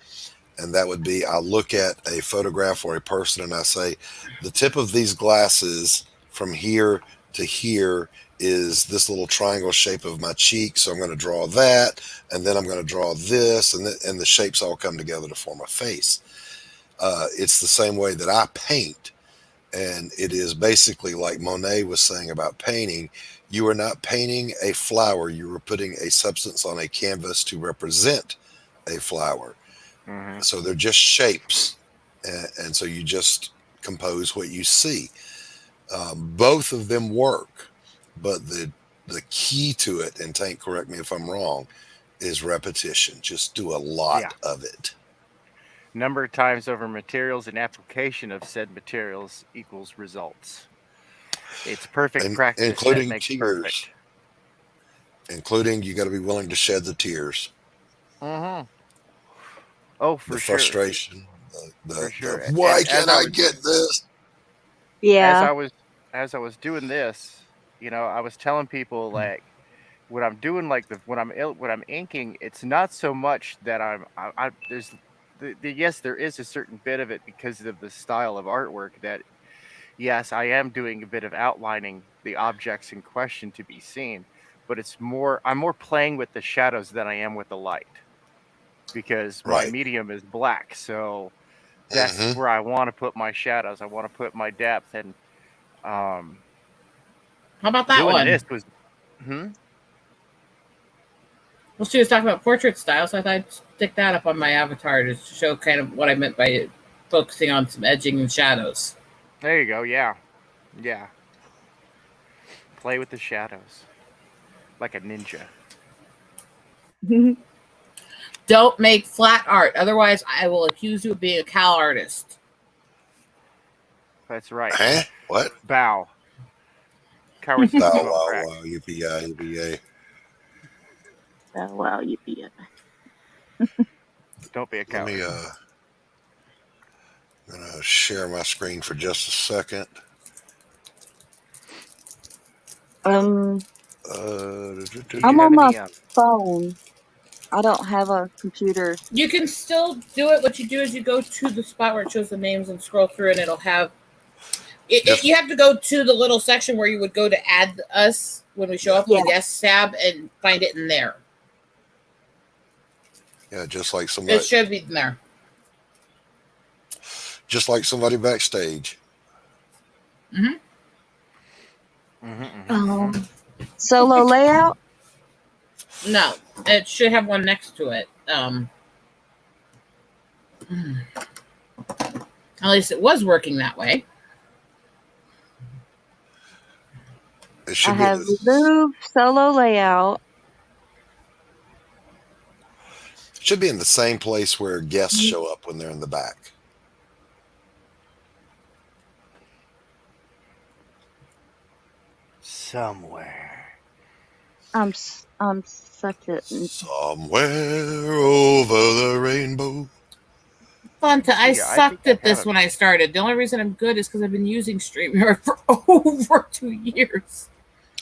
and that would be I look at a photograph or a person and I say, the tip of these glasses from here to here is this little triangle shape of my cheek, so I'm going to draw that, and then I'm going to draw this, and the shapes all come together to form a face. It's the same way that I paint. And it is basically like Monet was saying about painting. You are not painting a flower, you are putting a substance on a canvas to represent a flower. Hmm. So they're just shapes. And so you just compose what you see. Both of them work, but the key to it, and Tank, correct me if I'm wrong, is repetition. Just do a Yeah. lot of it. Number of times over materials and application of said materials equals results. It's perfect And practice that including makes tears. perfect. Including you got to be willing to shed the tears, Hmm. Oh, the for sure, frustration, for the sure. why And can't I get this? as Yeah. I was as I was doing this, I was telling people like when I'm doing like when I'm inking, it's not so much that there's yes, there is a certain bit of it because of the style of artwork that yes, I am doing a bit of outlining the objects in question to be seen, but I'm more playing with the shadows than I am with the light because my Right. medium is black. So that's Hmm. where I want to put my shadows. I want to put my depth and um How about that doing this one? was hmm? Well, she was talking about portrait style, so I thought I'd stick that up on my avatar to show kind of what I meant by focusing on some edging and shadows. There you go. Yeah. Yeah. Play with the shadows like a ninja. Don't make flat art, otherwise I will accuse you of being a cal artist. That's right. Huh? What? Bow. Cowards don't Bow smoke wow crack. wow yippee yi yippee yay. Oh wow, yippee. Don't be a Let me coward. gonna share my screen for just a second. Um, Do you I'm have on my any phone. I don't have a computer. You can still do it. What you do is you go to the spot where it shows the names and scroll through, and it'll have Just you have to go to the little section where you would go to add us when we show yeah, up, Yeah. the guest tab, and find it in there. yeah, It should be in there. just like somebody backstage. Mm-hmm. Hmm. Um, solo layout. No, it should have one next to it. At least it was working that way. It I should be. have removed solo layout. Should be in the same place where guests show up when they're in the back. Somewhere. I'm such a. Somewhere over the rainbow. Fun. I Yeah, I think sucked I at have this a. when I started. The only reason I'm good is because I've been using StreamYard for over 2 years.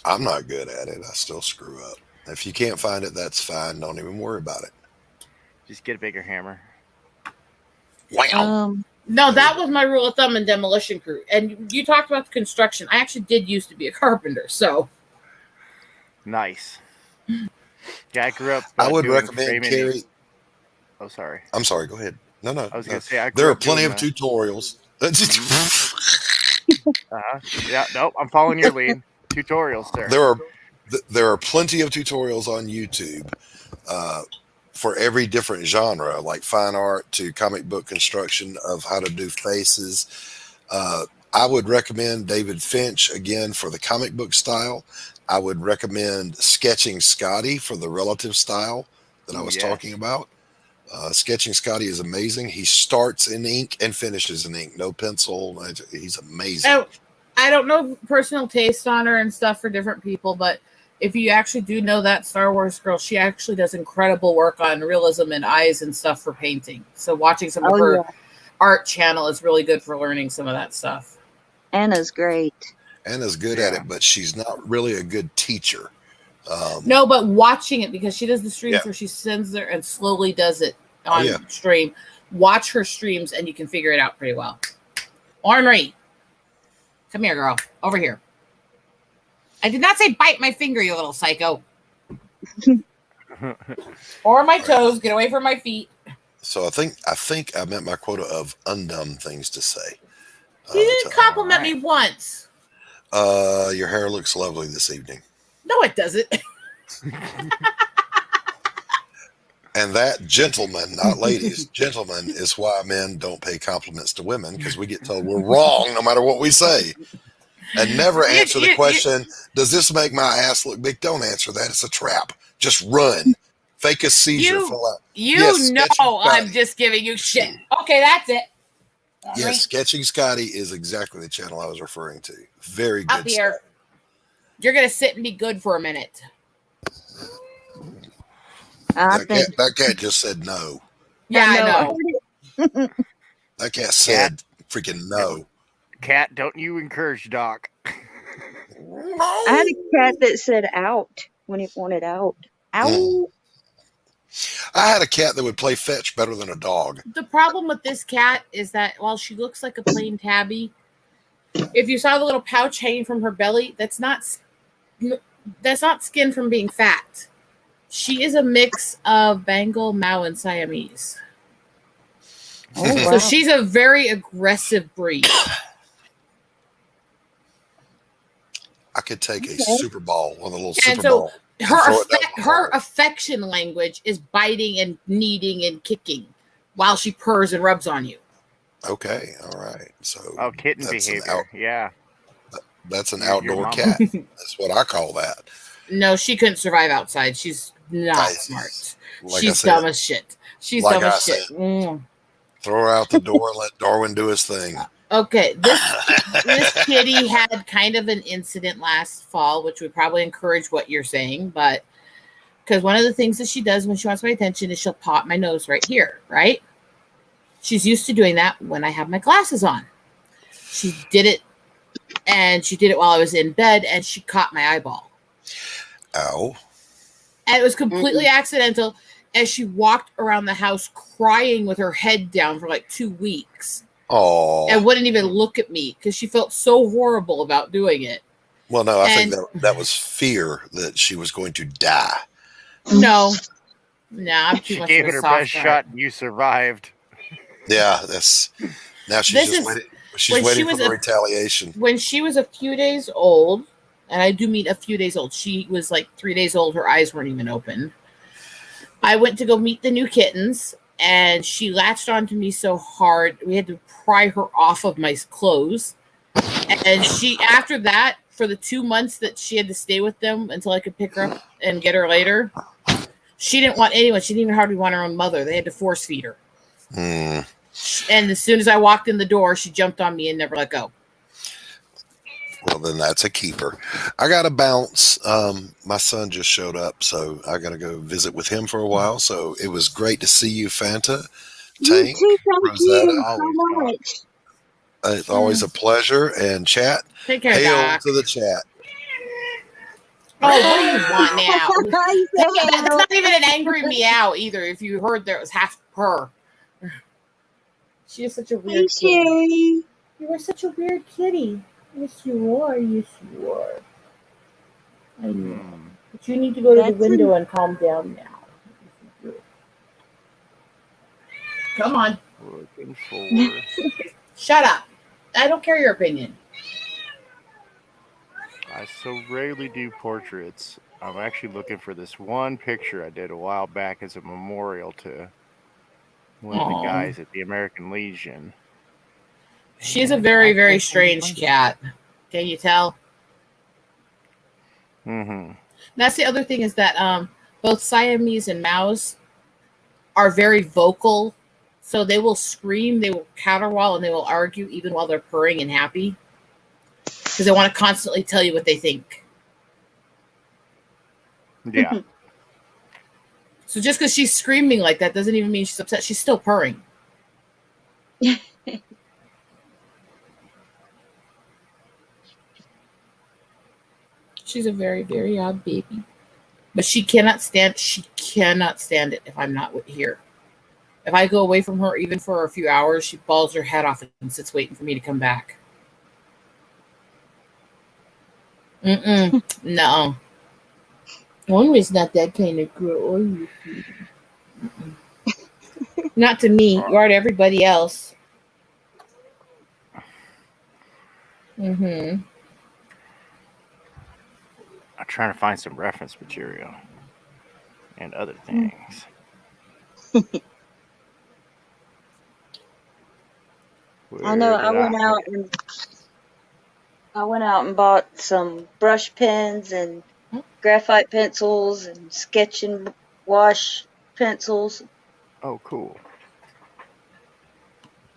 I'm not good at it. I still screw up. If you can't find it, that's fine. Don't even worry about it. Just get a bigger hammer. Wow. No, that was my rule of thumb in demolition crew. And you talked about the construction. I actually did used to be a carpenter, so Nice. Yeah, I grew up I would doing recommend framing. Carrie. Oh, sorry. I'm sorry. Go ahead. No. I was gonna say I There grew are up plenty doing of tutorials. Yeah, nope. I'm following your lead. Tutorials, sir. There are plenty of tutorials on YouTube for every different genre, like fine art to comic book construction of how to do faces. I would recommend David Finch again for the comic book style. I would recommend Sketching Scotty for the relative style that I was talking about. Sketching Scotty is amazing. He starts in ink and finishes in ink. No pencil. He's amazing. Oh, I don't know personal taste on her and stuff for different people, but if you actually do know that Star Wars girl, she actually does incredible work on realism and eyes and stuff for painting. So watching some of her art channel is really good for learning some of that stuff. Anna's great. Anna's good at it, but she's not really a good teacher. No, but watching it, because she does the streams where she sends there and slowly does it on stream. Watch her streams and you can figure it out pretty well. Ornery, come here, girl. Over here. I did not say bite my finger, you little psycho. Or my toes. Get away from my feet. So I think I met my quota of undumb things to say. You didn't compliment me once. Your hair looks lovely this evening. No, it doesn't. And that, gentlemen, not ladies, gentlemen, is why men don't pay compliments to women, because we get told we're wrong no matter what we say. And never answer the question, does this make my ass look big? Don't answer that. It's a trap. Just run. Fake a seizure. I'm just giving you shit. Okay, that's it. Yes, Sketching Scotty is exactly the channel I was referring to. Very good. Up here. Stuff. You're going to sit and be good for a minute. That cat just said no. Yeah, I know. That cat said freaking no. Cat, don't you encourage Doc. I had a cat that said out when it wanted out. Ow. I had a cat that would play fetch better than a dog. The problem with this cat is that while she looks like a plain tabby, if you saw the little pouch hanging from her belly, that's not skin from being fat. She is a mix of Bengal, Mau, and Siamese. Oh, wow. So she's a very aggressive breed. I could take a Super Ball with a little Super Ball. Her affection language is biting and kneading and kicking while she purrs and rubs on you. Okay, all right. So kitten behavior. That's an outdoor cat. That's what I call that. No, she couldn't survive outside. She's not smart. She's dumb as shit. She's dumb as shit. Throw her out the door and let Darwin do his thing. Okay, this kitty had kind of an incident last fall, which would probably encourage what you're saying, but because one of the things that she does when she wants my attention is she'll pop my nose right here, right? She's used to doing that when I have my glasses on. She did it, and she did it while I was in bed, and she caught my eyeball. Ow. And it was completely accidental as she walked around the house crying with her head down for like 2 weeks. Oh. And wouldn't even look at me because she felt so horrible about doing it. Well, no, I think that was fear that she was going to die. No, I'm too much of a soft guy. She gave it her best shot and you survived. Yeah, now she's waiting for the retaliation. When she was a few days old, and I do mean a few days old, she was like 3 days old. Her eyes weren't even open. I went to go meet the new kittens, and she latched onto me so hard, we had to pry her off of my clothes. And after that, for the 2 months that she had to stay with them until I could pick her up and get her later, she didn't want anyone. She didn't even hardly want her own mother. They had to force feed her. And as soon as I walked in the door, she jumped on me and never let go. Well, then that's a keeper. I got to bounce. My son just showed up, so I got to go visit with him for a while. So it was great to see you, Fanta. Tank, Rosetta. So much. It's always a pleasure. And chat. Take care, hail Doc. to the chat. Oh, what do you want now? That's not even an angry meow either. If you heard there, it was half purr. She is such a Hey, weird kitty. Sherry. You are such a weird kitty. Yes, you are. Yes, you are. I know. But you need to go to the window and calm down now. Come on. Looking for. Shut up. I don't care your opinion. I so rarely do portraits. I'm actually looking for this one picture I did a while back as a memorial to one of the guys at the American Legion. She's a very, very strange cat. Can you tell? Mm-hmm. That's the other thing is that both Siamese and Mouse are very vocal. So they will scream, they will caterwaul, and they will argue even while they're purring and happy. Because they want to constantly tell you what they think. Yeah. So just because she's screaming like that doesn't even mean she's upset. She's still purring. She's a very, very odd baby. But she cannot stand it if I'm not here. If I go away from her even for a few hours, she balls her head off and sits waiting for me to come back. No. Henry's not that kind of girl, are you? Not to me. You are to everybody else. I'm trying to find some reference material and other things. I know. I went out and bought some brush pens and graphite pencils and sketch and wash pencils. Oh, cool.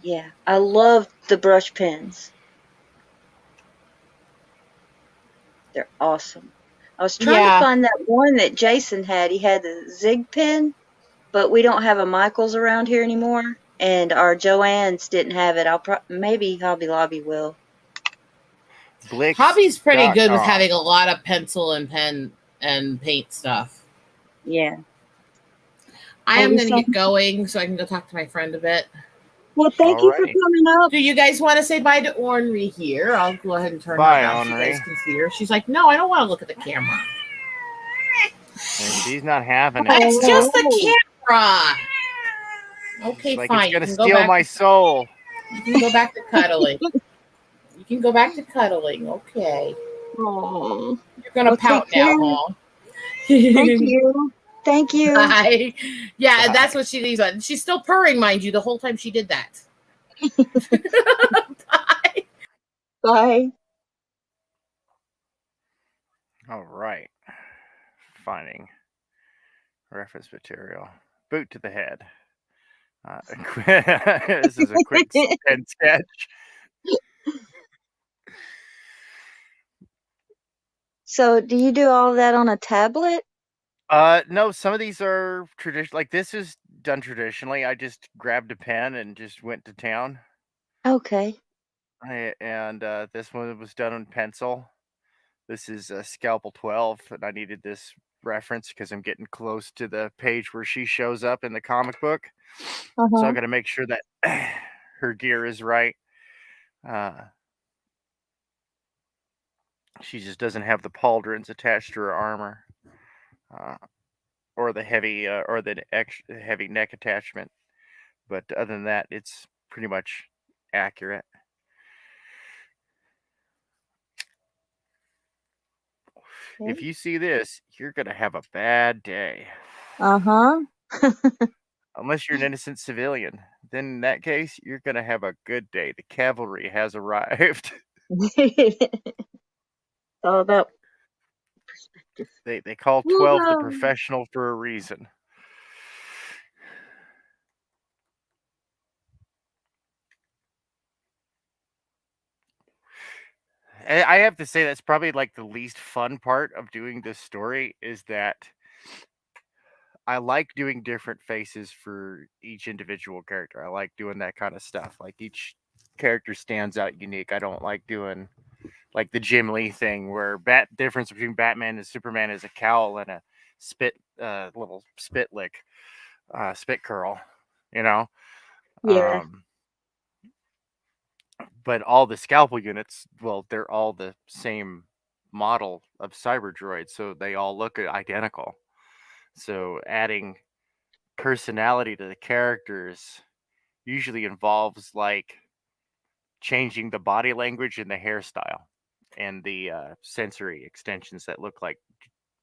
Yeah, I love the brush pens. They're awesome. I was trying to find that one that Jason had. He had the Zig pen, but we don't have a Michaels around here anymore, and our Joanne's didn't have it. Maybe Hobby Lobby will. Hobby's pretty good with having a lot of pencil and pen and paint stuff. Yeah. I am going to get going so I can go talk to my friend a bit. Well, thank you for coming up. Do you guys want to say bye to Ornery here? I'll go ahead and turn her down so you guys can see her. She's like, no, I don't want to look at the camera. And she's not having it. It's just the camera. Okay, like fine. It's going to steal my soul. You can go back to cuddling. Okay. Oh. You're going to pout now, huh? Thank you. Thank you. Bye. Yeah, bye. That's what she leaves on. She's still purring, mind you, the whole time she did that. Bye. Bye. All right. Finding reference material. Boot to the head. This is a quick pen sketch. So, do you do all of that on a tablet? No, some of these are traditional. Like this is done traditionally. I just grabbed a pen and just went to town. Okay. And this one was done on pencil. This is a Scalpel 12, and I needed this reference because I'm getting close to the page where she shows up in the comic book. So I got to make sure that her gear is right. She just doesn't have the pauldrons attached to her armor, or the heavy heavy neck attachment. But other than that, it's pretty much accurate. Okay. If you see this, you're gonna have a bad day. Unless you're an innocent civilian, then in that case, you're gonna have a good day. The cavalry has arrived. All about perspective. They call 12 the professional for a reason. I have to say that's probably like the least fun part of doing this story is that I like doing different faces for each individual character. I like doing that kind of stuff. Like each character stands out unique. I don't like doing like the Jim Lee thing where difference between Batman and Superman is a cowl and a little spit lick, spit curl, you know? Yeah. but all the scalpel units, well, they're all the same model of cyber droid, so they all look identical. So adding personality to the characters usually involves like changing the body language and the hairstyle and the sensory extensions that look like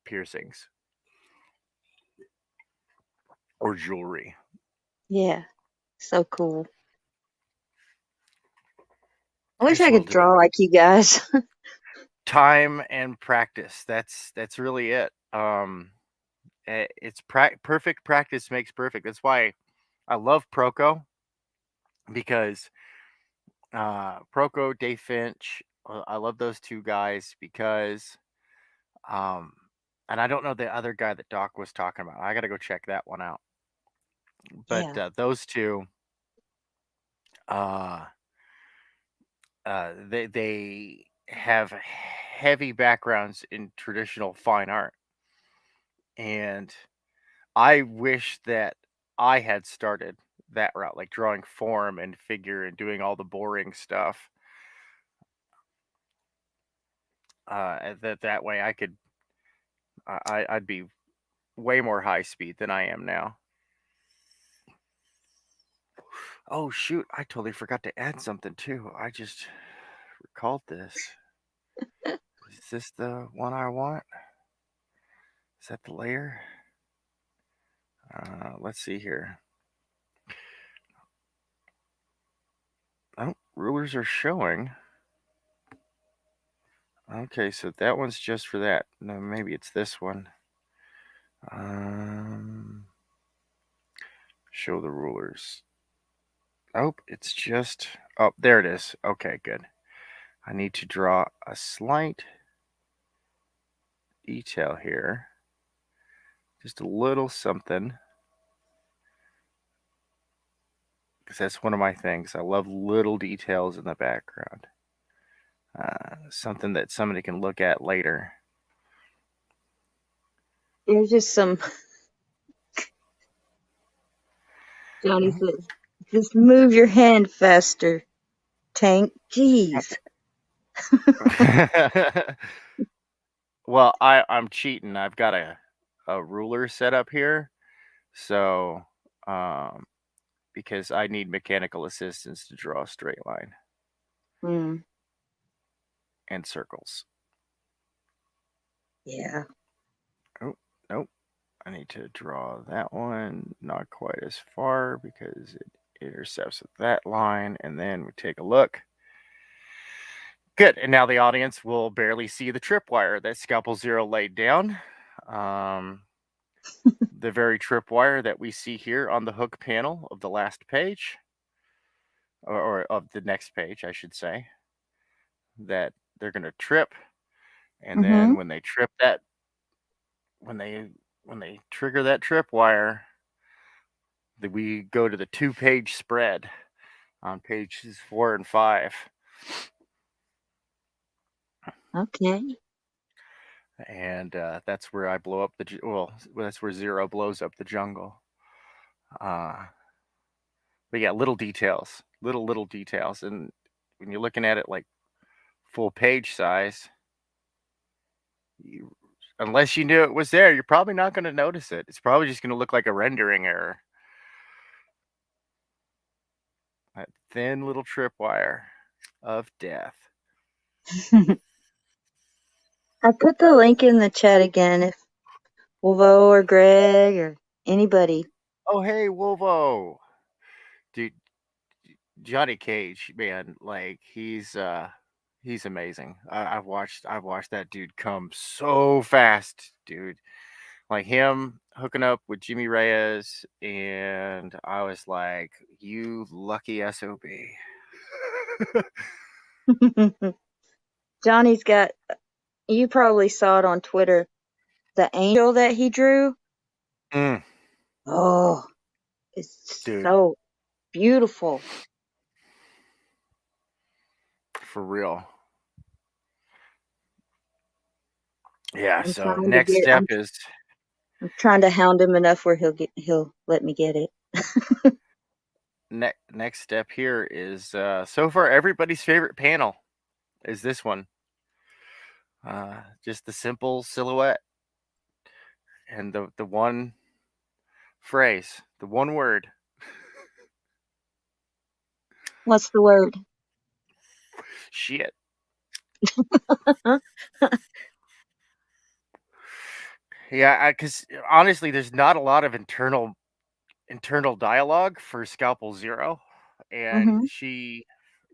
piercings or jewelry. Yeah, so cool. I wish Just I a little could draw like you guys. time and practice. That's really it. It's perfect practice makes perfect. That's why I love Proco, because Proco, Dave Finch, I love those two guys because and I don't know the other guy that Doc was talking about. I got to go check that one out. But Yeah. those two, uh, they have heavy backgrounds in traditional fine art, and I wish that I had started that route, like drawing form and figure and doing all the boring stuff. That way I could I'd be way more high speed than I am now. Oh shoot, I totally forgot to add something too. I just recalled this. Is this the one I want? Is that the layer? Let's see here. Oh, rulers are showing. Okay, so that one's just for that. No, maybe it's this one. Show the rulers. Oh, it's just... Oh, there it is. Okay, good. I need to draw a slight detail here. Just a little something. Because that's one of my things. I love little details in the background. Something that somebody can look at later. There's just some. Johnny says, just move your hand faster, Tank. Jeez. Well, I'm cheating. I've got a ruler set up here. So, because I need mechanical assistance to draw a straight line and circles. Yeah. Oh, nope. I need to draw that one not quite as far because it intercepts with that line. And then we take a look. Good. And now the audience will barely see the tripwire that Scalpel Zero laid down. The very tripwire that we see here on the hook panel of the last page, or of the next page, I should say, that they're going to trip. And then when they trip that, when they trigger that tripwire, we go to the 2-page spread on pages 4 and 5. Okay. And that's where I blow up that's where Zero blows up the jungle. But yeah, little details, little details. And when you're looking at it like full page size, unless you knew it was there, you're probably not going to notice it. It's probably just going to look like a rendering error. That thin little tripwire of death. I put the link in the chat again if Wolvo or Greg or anybody. Oh, hey, Wolvo. Dude, Johnny Cage, man, like he's amazing. I've watched that dude come so fast, dude. Like him hooking up with Jimmy Reyes, and I was like, you lucky SOB. Johnny's got, you probably saw it on Twitter, the angel that he drew. Oh, it's Dude. so beautiful. For real. Yeah, I'm so next step is I'm trying to hound him enough where he'll let me get it. next step here is so far everybody's favorite panel is this one. Just the simple silhouette and the one phrase, the one word. What's the word? Shit. Yeah, because honestly, there's not a lot of internal dialogue for Scalpel Zero, and Mm-hmm. she,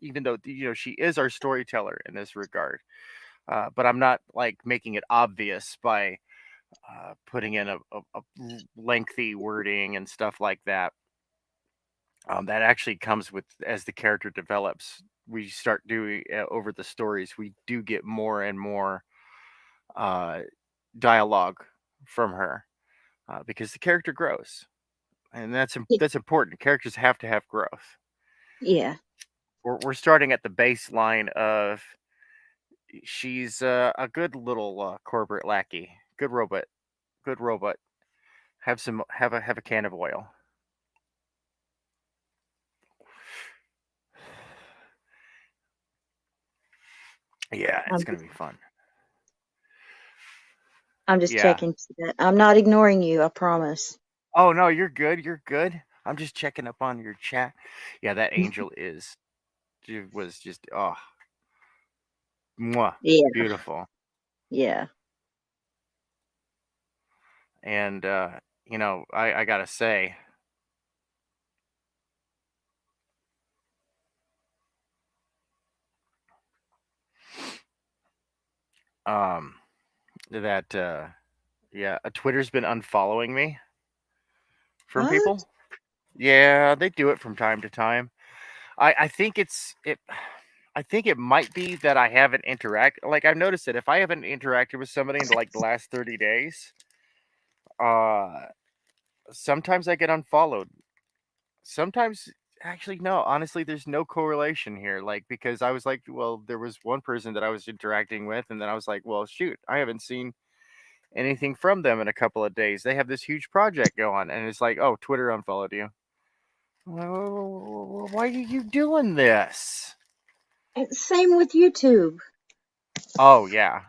even though she is our storyteller in this regard, but I'm not like making it obvious by putting in a lengthy wording and stuff like that. That actually comes with as the character develops. We start doing over the stories. We do get more and more uh, dialogue from her because the character grows, and that's important. Characters have to have growth. Yeah. We're starting at the baseline of she's a good little corporate lackey, good robot, good robot. Have a can of oil. Yeah, it's I'm gonna be fun. I'm just Yeah. checking that. I'm not ignoring you, I promise. Oh no, you're good. You're good. I'm just checking up on your chat. Yeah, that angel was just mwah, Yeah. beautiful. Yeah. And I gotta say, um, that yeah, Twitter's been unfollowing me from What? people. Yeah, they do it from time to time. I think I think it might be that I haven't interacted. Like I've noticed that if I haven't interacted with somebody in like the last 30 days, uh, sometimes I get unfollowed. Sometimes, actually, no. Honestly, there's no correlation here. Like because I was like, well, there was one person that I was interacting with, and then I was like, well, shoot, I haven't seen anything from them in a couple of days. They have this huge project going, and it's like, oh, Twitter unfollowed you. Why are you doing this? Same with YouTube. Oh yeah,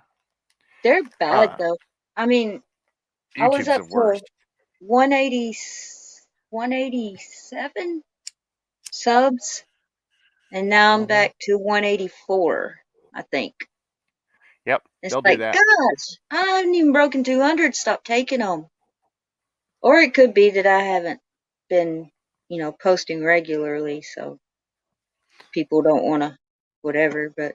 They're bad uh, though. I mean, I was YouTube's up the to worst. 180, 187 subs, and now I'm Hmm. back to 184, I think. Yep, It's they'll do like, that. gosh, I haven't even broken 200. Stop taking them. Or it could be that I haven't been, posting regularly, so people don't want to, whatever. But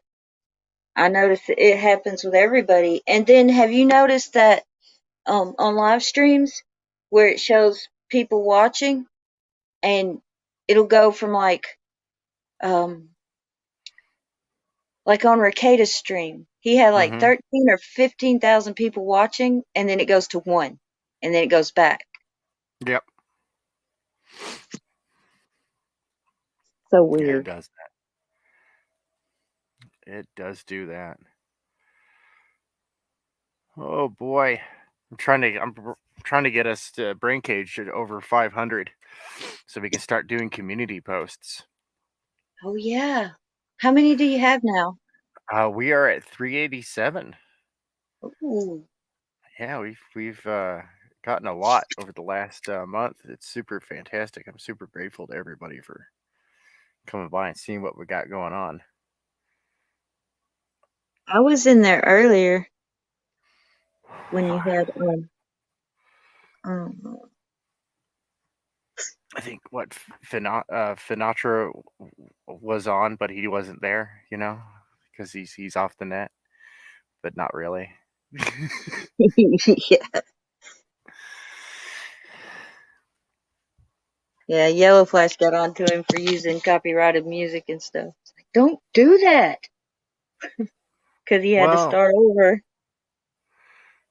I notice it happens with everybody. And then have you noticed that on live streams where it shows people watching and it'll go from um like on Ricada's stream. He had like Hmm. 13 or 15,000 people watching and then it goes to 1 and then it goes back. Yep. So Yeah, it weird. does that. It does do that. Oh boy, I'm trying to get us to brain cage at over 500, so we can start doing community posts. Oh yeah. How many do you have now? We are at 387. Ooh. Yeah, we've gotten a lot over the last month. It's super fantastic. I'm super grateful to everybody for coming by and seeing what we got going on. I was in there earlier when you had um I think what Finatra was on, but he wasn't there. Because he's off the net, but not really. yeah. Yeah, Yellow Flash got onto him for using copyrighted music and stuff. It's like, don't do that, because he had to Well, start over.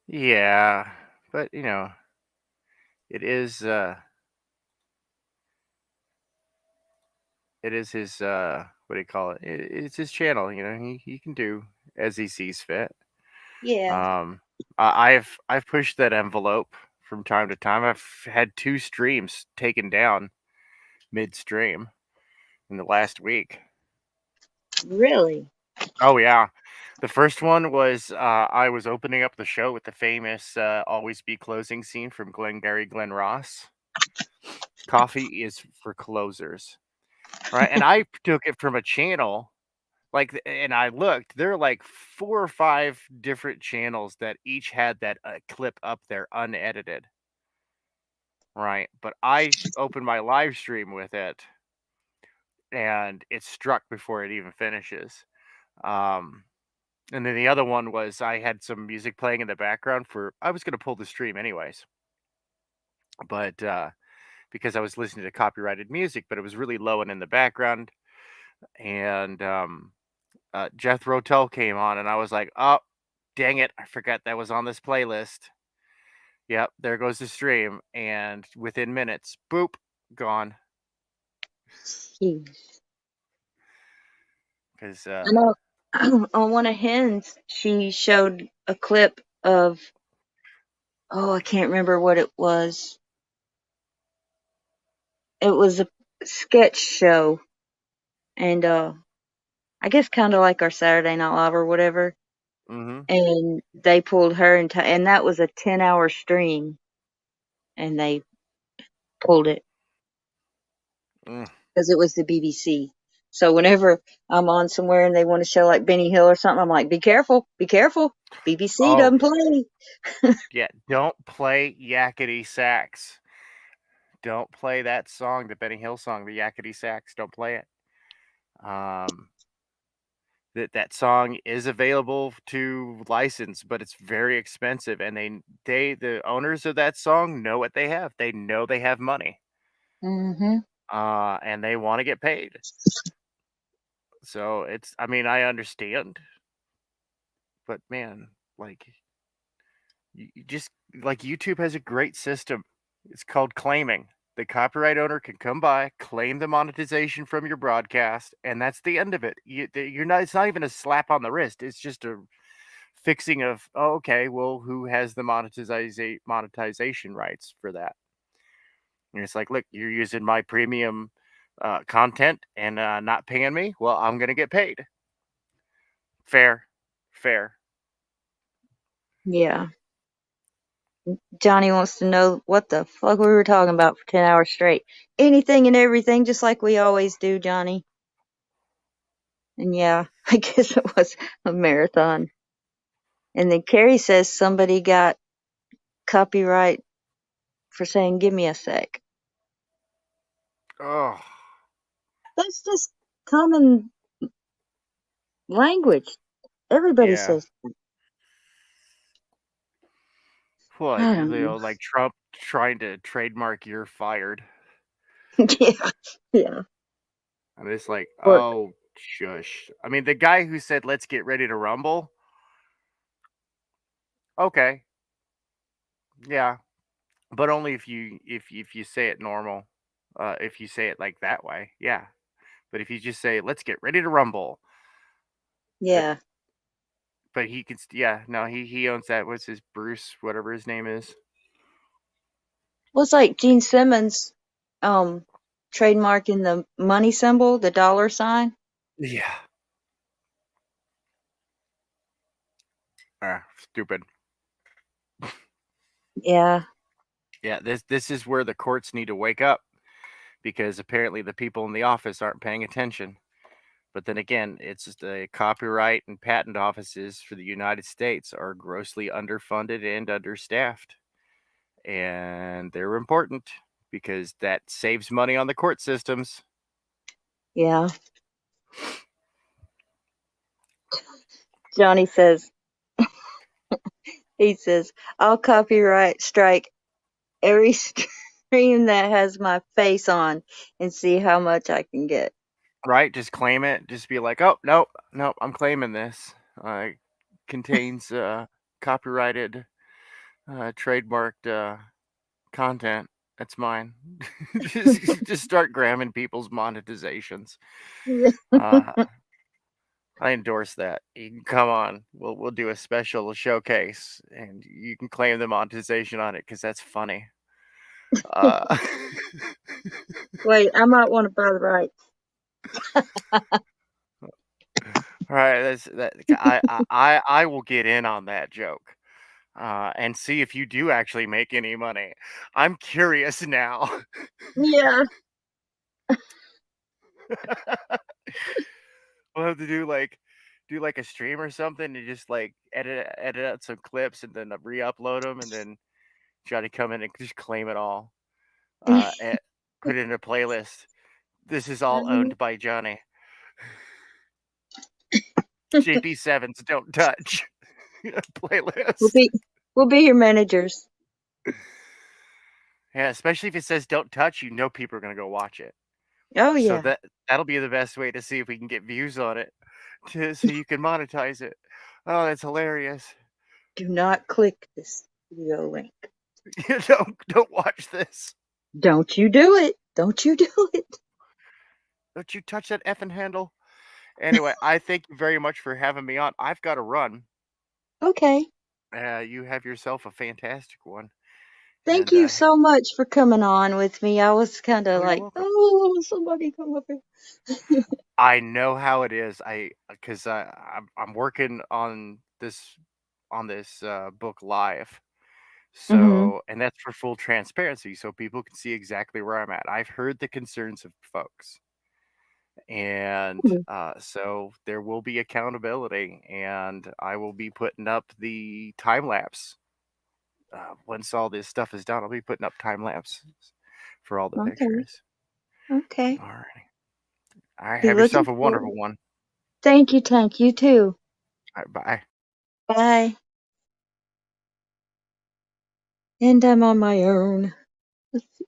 yeah, but it is his what do you call it? It's his channel. He can do as he sees fit. Yeah. Um, I've pushed that envelope from time to time. I've had 2 streams taken down midstream in the last week. Really? Oh yeah. The first one was I was opening up the show with the famous "Always Be Closing" scene from Glengarry Glen Ross. Coffee is for closers, right? And I took it from a channel and I looked. There are like 4 or 5 different channels that each had that clip up there unedited, right? But I opened my live stream with it, and it struck before it even finishes. Um, And then the other one was I had some music playing in the background I was gonna pull the stream anyways, but, because I was listening to copyrighted music, but it was really low and in the background, and, Jethro Tull came on, and I was like, "Oh, dang it, I forgot that was on this playlist." Yep, there goes the stream, and within minutes, boop, gone. Jeez. 'Cause, I know on one of Hen's, she showed a clip of, oh, I can't remember what it was. It was a sketch show, and I guess kind of like our Saturday Night Live or whatever. mhm, And they pulled her and that was a 10-hour stream, and they pulled it mm. because it was the BBC. So whenever I'm on somewhere and they want to show like Benny Hill or something, I'm like, be careful, BBC Oh, doesn't play. yeah, don't play Yakety Sax. Don't play that song, the Benny Hill song, the Yakety Sax, don't play it. Um, that song is available to license, but it's very expensive, and the owners of that song know what they have. They know they have money, Mm-hmm. and they wanna get paid. So, I mean, I understand, but man, like, you just like, YouTube has a great system. It's called claiming. The copyright owner can come by, claim the monetization from your broadcast, and that's the end of it. You're not it's not even a slap on the wrist, it's just a fixing of, "Oh, okay, well, who has the monetization rights for that?" And it's like, "Look, you're using my premium, content and, not paying me? Well, I'm gonna get paid." Fair. Fair. Yeah. Johnny wants to know what the fuck we were talking about for 10 hours straight. Anything and everything, just like we always do, Johnny. And yeah, I guess it was a marathon. And then Carrie says somebody got copyright for saying, give me a sec. Oh, That's just common language. Everybody yeah. says, What, I don't know. like Trump trying to trademark "you're fired." Yeah, yeah. And it's like, Or, "Oh, shush." I mean, the guy who said, "Let's get ready to rumble," okay, yeah, but only if you say it normal. If you say it like that way, yeah. But if you just say, "Let's get ready to rumble," that yeah. but he can yeah, no, he owns that. What's his Bruce, whatever his name is? Well, it's like Gene Simmons um, trademarking the money symbol, the dollar sign. Yeah. Stupid. Yeah, Yeah, this is where the courts need to wake up because apparently the people in the office aren't paying attention. But then again, it's just the copyright and patent offices for the United States are grossly underfunded and understaffed. And they're important because that saves money on the court systems. yeah. Johnny says, he says, I'll copyright strike every stream that has my face on and see how much I can get. Right? Just claim it. Just be like, oh, nope, nope, I'm claiming this. Contains copyrighted, trademarked content. That's mine. just start grabbing people's monetizations. Uh, I endorse that. You can come on. We'll do a special showcase, and you can claim the monetization on it because that's funny. Uh, Wait, I might want to buy the rights. All right, I will get in on that joke, and see if you do actually make any money. I'm curious now. Yeah. We'll have to do like a stream or something and just like edit out some clips and then re-upload them and then try to come in and just claim it all. And put it in a playlist. This is all owned by Johnny. JP7's Don't Touch playlist. We'll be your managers. Yeah, especially if it says Don't Touch, you know people are gonna go watch it. Oh So yeah. that'll be the best way to see if we can get views on it, so you can monetize it. Oh, that's hilarious. Do not click this video link. Don't watch this. Don't you do it. Don't you do it. Don't you touch that effing handle. Anyway, I thank you very much for having me on. I've got to run. Okay. You have yourself a fantastic one. Thank And you so much for coming on with me. I was kind of you're like, welcome. oh, somebody come up here. I know how it is. Because I'm working on this book live. Mm-hmm. So, and that's for full transparency, so people can see exactly where I'm at. I've heard the concerns of folks, and so there will be accountability, and I will be putting up the time lapse. Once all this stuff is done, I'll be putting up time lapse for all the Okay. pictures. Okay. All right. All right. Be Have looking yourself a forward. wonderful one. Thank you, Tank. You too. All right. Bye. Bye. And I'm on my own. Let's see.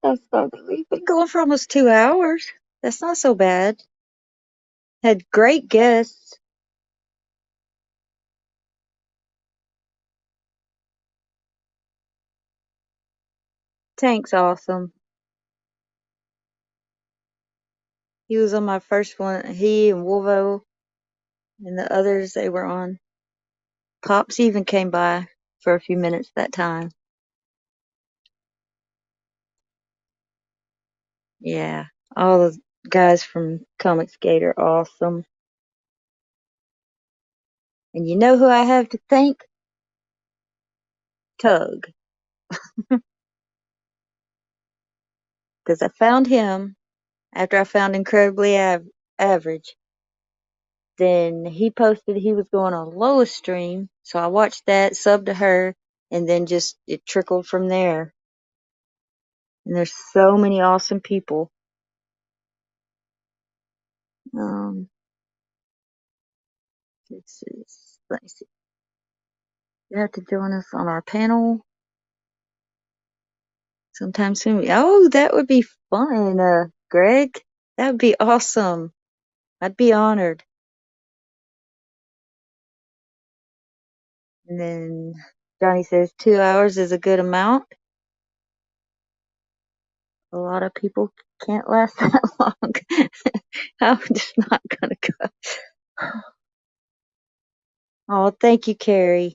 That's not, we've been going for almost 2 hours. That's not so bad. Had great guests. Tank's awesome. He was on my first one. He and Wolvo and the others, they were on. Pops even came by for a few minutes that time. Yeah. All the guys from Comic Skate are awesome. And you know who I have to thank? Tug. Because I found him after I found Incredibly Average. Then he posted he was going on Lois stream, so I watched that, subbed to her, and then just it trickled from there. And there's so many awesome people. Let me see. You have to join us on our panel sometime soon. Oh, that would be fun, Greg. That would be awesome. I'd be honored. And then Johnny says 2 hours is a good amount. A lot of people can't last that long. I'm just not gonna go. Oh, thank you, Carrie.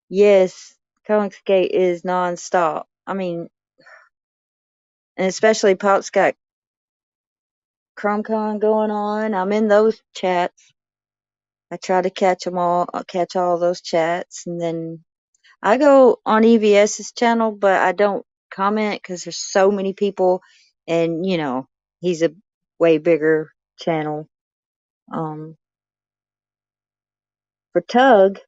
Yes, Comic Skate is nonstop. I mean, and especially Pop's got ChromeCon going on. I'm in those chats. I try to catch all those chats, and then I go on EVS's channel, but I don't comment because there's so many people, and he's a way bigger channel. For Tug,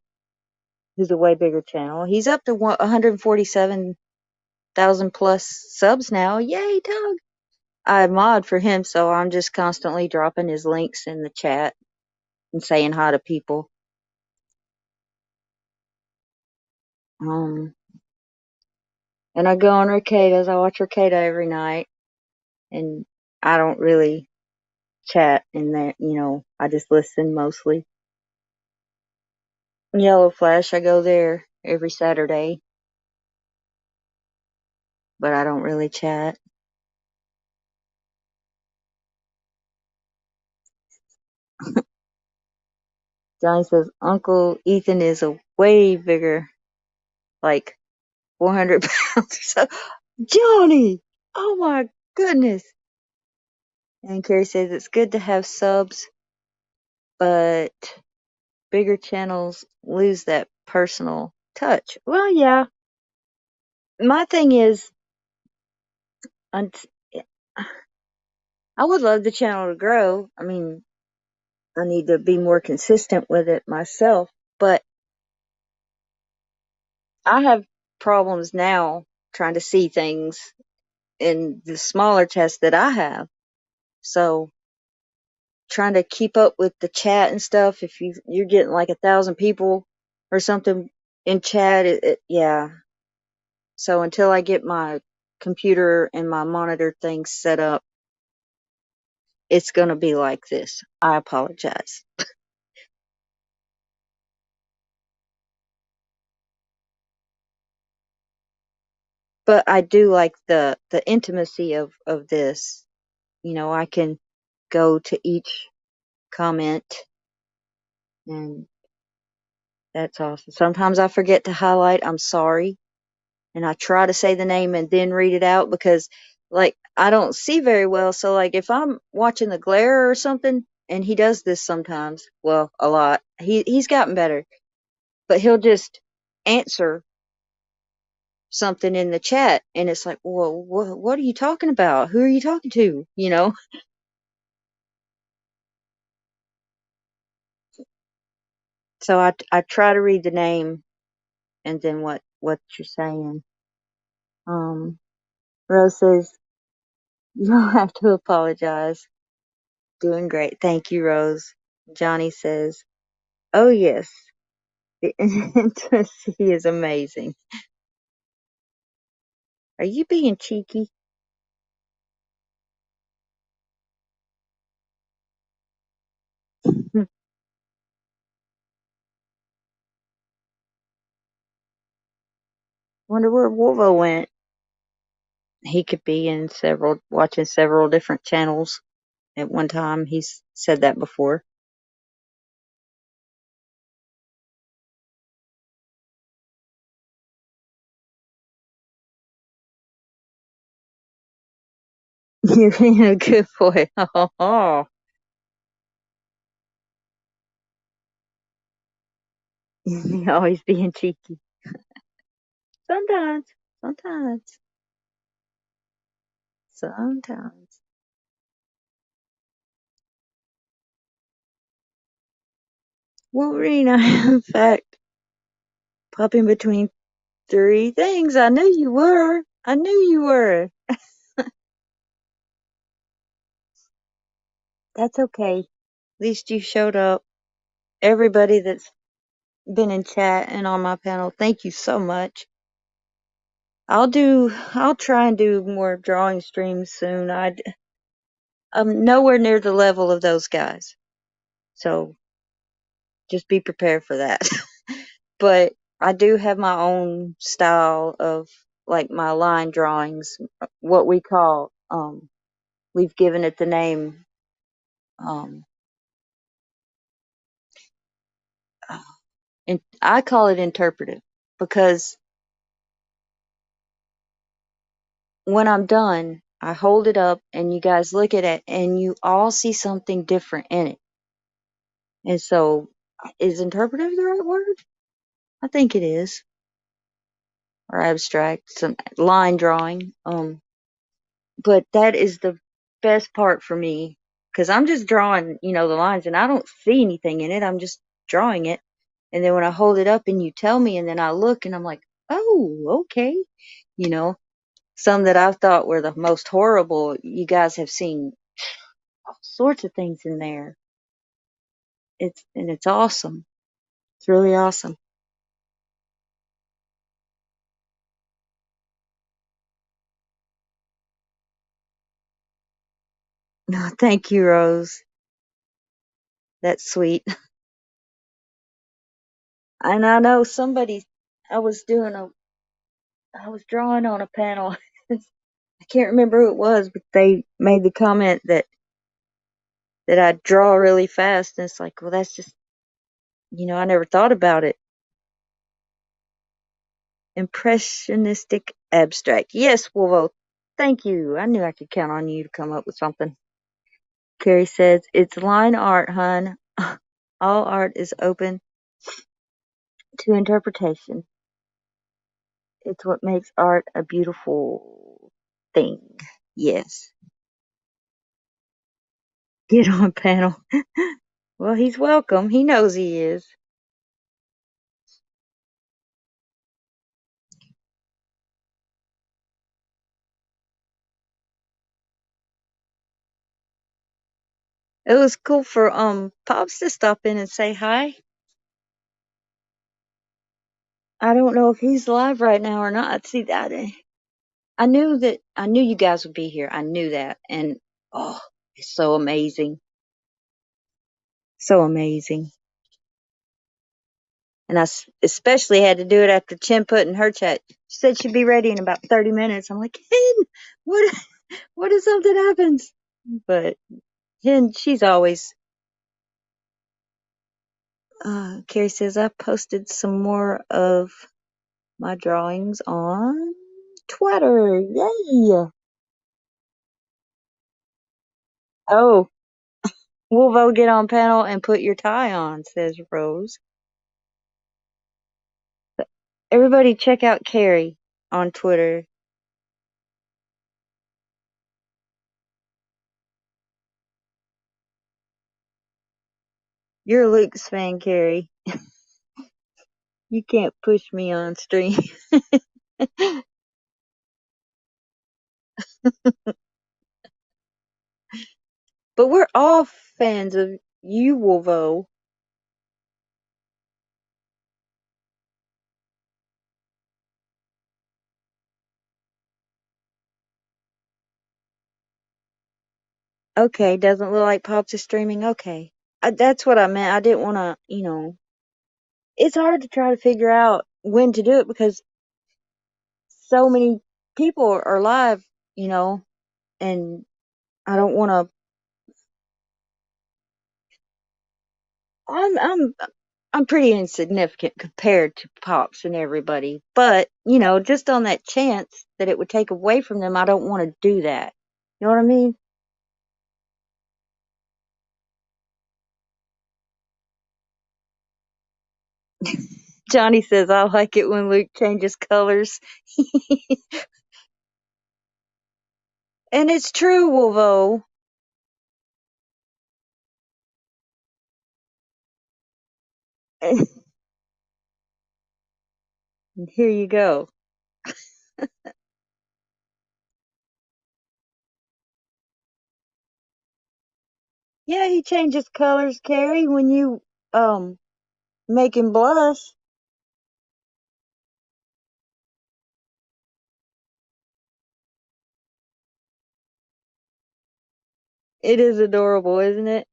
who's a way bigger channel, he's up to 147,000 plus subs now. Yay, Tug! I mod for him, so I'm just constantly dropping his links in the chat and saying hi to people. And I go on Arcadas. I watch Arcada every night, and I don't really chat in there. I just listen mostly. Yellow Flash, I go there every Saturday, but I don't really chat. Johnny says Uncle Ethan is a way bigger like 400 pounds or so. Johnny! Oh my goodness. And Carrie says it's good to have subs, but bigger channels lose that personal touch. Well, yeah. My thing is, I would love the channel to grow. I mean, I need to be more consistent with it myself, but I have problems now trying to see things in the smaller tests that I have. So trying to keep up with the chat and stuff, if you're getting like 1,000 people or something in chat, yeah. So until I get my computer and my monitor things set up, it's going to be like this. I apologize. But I do like the intimacy of this. You know, I can go to each comment, and that's awesome. Sometimes I forget to highlight, I'm sorry, and I try to say the name and then read it out because, like, I don't see very well. So, like, if I'm watching the glare or something, and he does this sometimes, well, a lot. He's gotten better, but he'll just answer something in the chat, and it's like, well, what are you talking about? Who are you talking to? You know. So I try to read the name and then what you're saying. Rose says you don't have to apologize. Doing great. Thank you, Rose. Johnny says, oh, yes. The intimacy is amazing. Are you being cheeky? Wonder where Wolvo went. He could be in watching several different channels at one time. He's said that before. You're being a good boy. Oh, you're always being cheeky. Sometimes. Sometimes. Sometimes. Wolverine, I in fact popping between three things. I knew you were. I knew you were. That's okay. At least you showed up. Everybody that's been in chat and on my panel, thank you so much. I'll try and do more drawing streams soon. I'm nowhere near the level of those guys. So just be prepared for that. But I do have my own style of, like, my line drawings, what we call, we've given it the name, and I call it interpretive, because when I'm done, I hold it up and you guys look at it and you all see something different in it. And so, is interpretive the right word? I think it is. Or abstract, some line drawing. But that is the best part for me, because I'm just drawing, the lines, and I don't see anything in it. I'm just drawing it. And then when I hold it up and you tell me, and then I look and I'm like, oh, okay. Some that I've thought were the most horrible, you guys have seen all sorts of things in there. It's awesome. It's really awesome. No, thank you, Rose. That's sweet. And I know I was drawing on a panel. I can't remember who it was, but they made the comment that I draw really fast, and it's like, well, that's just, I never thought about it. Impressionistic abstract. Yes, Wolvo. Thank you. I knew I could count on you to come up with something. Carrie says, it's line art, hun. All art is open to interpretation. It's what makes art a beautiful thing. Yes. Get on panel. Well, he's welcome. He knows he is. It was cool for Pops to stop in and say hi. I don't know if he's live right now or not. See that I knew you guys would be here. I knew that. And oh, it's so amazing. So amazing. And I especially had to do it after Chen put in her chat. She said she'd be ready in about 30 minutes. I'm like, Hen, what if something happens? But Hen, she's always, Carrie says, I posted some more of my drawings on Twitter. Yay. Oh, Wolvo, get on panel and put your tie on, says Rose. Everybody check out Carrie on Twitter. You're a Luke's fan, Carrie. You can't push me on stream. But we're all fans of you, Wolvo. Okay, doesn't look like Pops is streaming. Okay. That's what I meant. I didn't want to, it's hard to try to figure out when to do it because so many people are live, and I don't want to. I'm pretty insignificant compared to Pops and everybody, but just on that chance that it would take away from them, I don't want to do that. You know what I mean? Johnny says, I like it when Luke changes colors. And it's true, Wolvo. And here you go. Yeah, he changes colors, Carrie, when you make him blush. It is adorable, isn't it?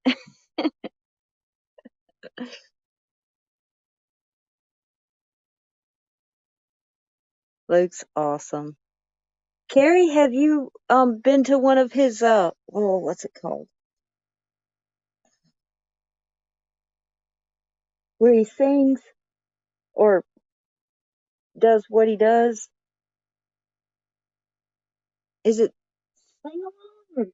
Luke's awesome. Carrie, have you been to one of his what's it called? Where he sings or does what he does? Is it sing along?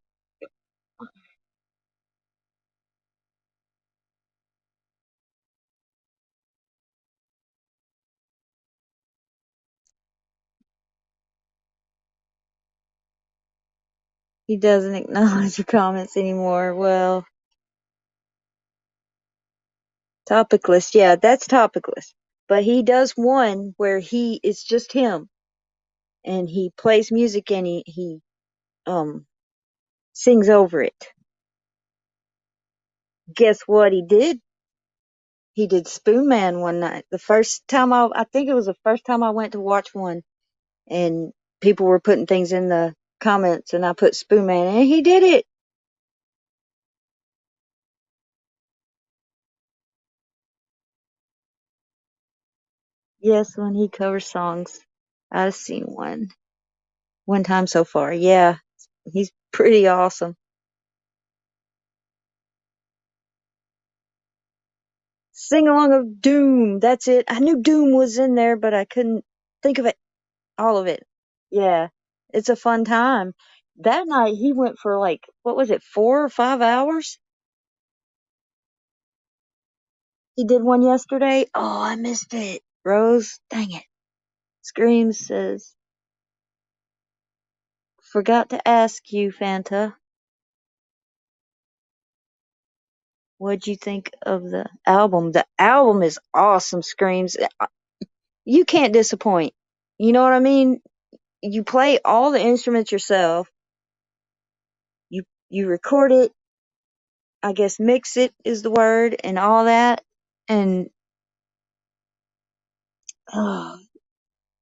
He doesn't acknowledge your comments anymore. Well, topicless, yeah, that's topicless. But he does one where it's just him and he plays music and he um sings over it. Guess what he did? He did Spoon Man one night. The first time I think it was the first time I went to watch one, and people were putting things in the comments, and I put Spoon Man, and he did it. Yes, when he covers songs. I've seen one time so far. Yeah, he's pretty awesome. Sing along of Doom. That's it. I knew Doom was in there, but I couldn't Think of it, all of it. Yeah, it's a fun time. That night he went for like, what was it, 4 or 5 hours? He did one yesterday. Oh, I missed it. Rose, dang it. Screams says, forgot to ask you, Fanta, what'd you think of the album? The album is awesome, Screams. You can't disappoint. You know what I mean? You play all the instruments yourself. You record it, I guess mix it is the word, and all that. And oh,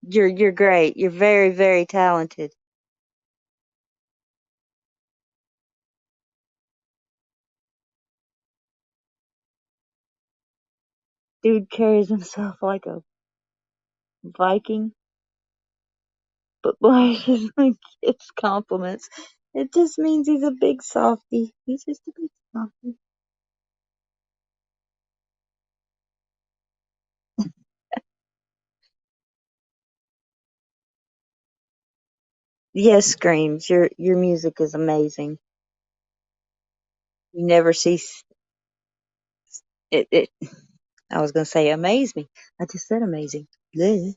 you're great. You're very, very talented. Dude carries himself like a Viking, but blushes when gets compliments. It just means he's a big softy. He's just a big softy. Yes, Screams. Your music is amazing. You never cease. It. I was gonna say amaze me. I just said amazing. Bleh.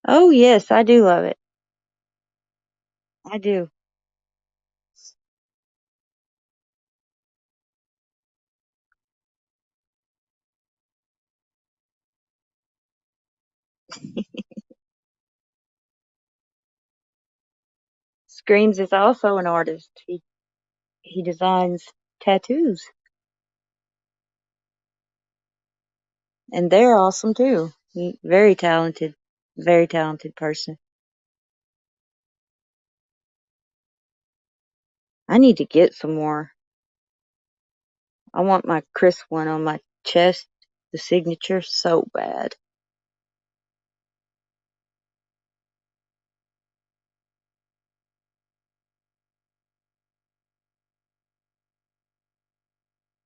Oh yes, I do love it. I do. Screams is also an artist. He designs tattoos, and they're awesome too. Very talented person. I need to get some more. I want my Chris one on my chest, the signature, so bad.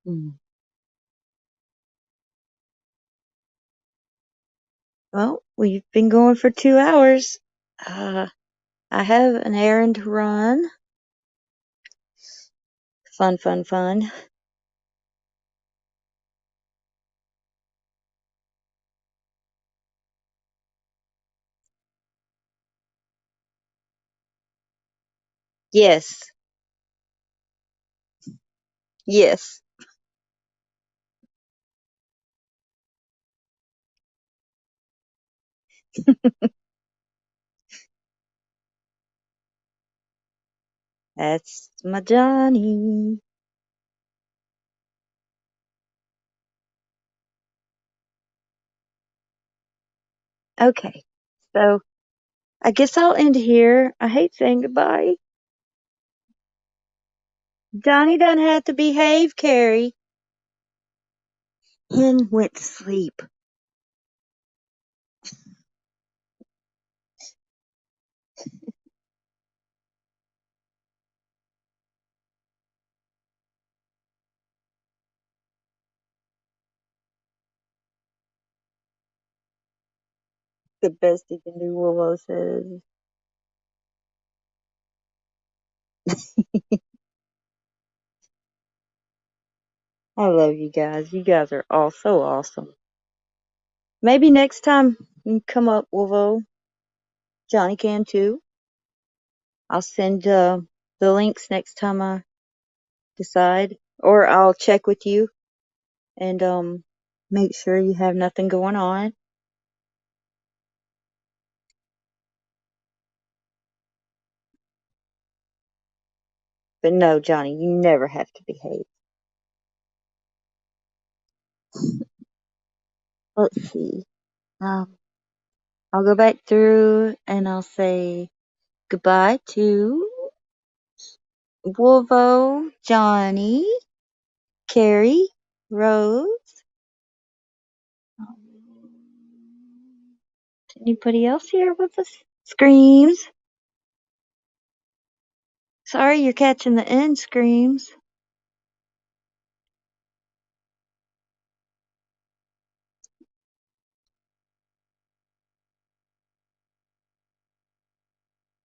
Mm. Well, we've been going for 2 hours. Uh, I have an errand to run. Fun, fun, fun. Yes, yes. That's my Johnny. Okay, so I guess I'll end here. I hate saying goodbye. Johnny doesn't have to behave, Carrie. Hen went to sleep. The best he can do, Willow says. I love you guys. You guys are all so awesome. Maybe next time you can come up, Willow. Johnny can too. I'll send the links next time I decide, or I'll check with you and make sure you have nothing going on. But no, Johnny, you never have to behave. Let's see. Um, I'll go back through and I'll say goodbye to Wolvo, Johnny, Carrie, Rose. Anybody else here with us? Screams. Sorry you're catching the end screams.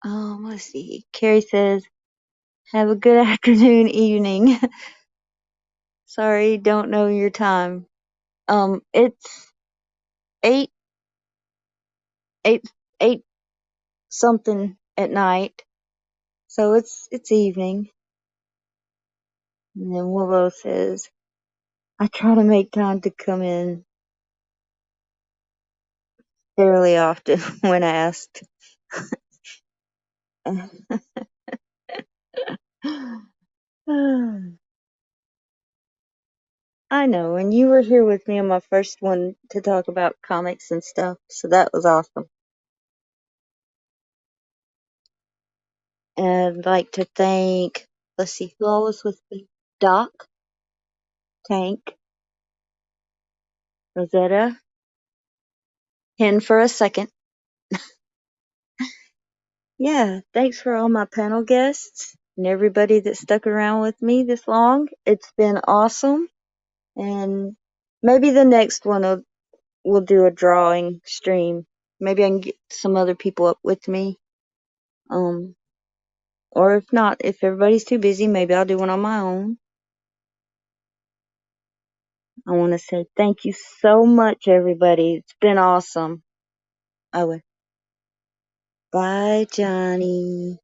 Let's see. Carrie says, have a good afternoon, evening. Sorry, don't know your time. It's 8, 8, 8 something at night. So it's evening. And then Willow says, I try to make time to come in fairly often when asked. I know, and you were here with me on my first one to talk about comics and stuff, so that was awesome. And I'd like to thank, let's see, who all was with me? Doc, Tank, Rosetta, Hen for a second. Yeah, thanks for all my panel guests and everybody that stuck around with me this long. It's been awesome. And maybe the next one we'll do a drawing stream. Maybe I can get some other people up with me. Or if not, if everybody's too busy, maybe I'll do one on my own. I want to say thank you so much, everybody. It's been awesome. Oh, bye, Johnny.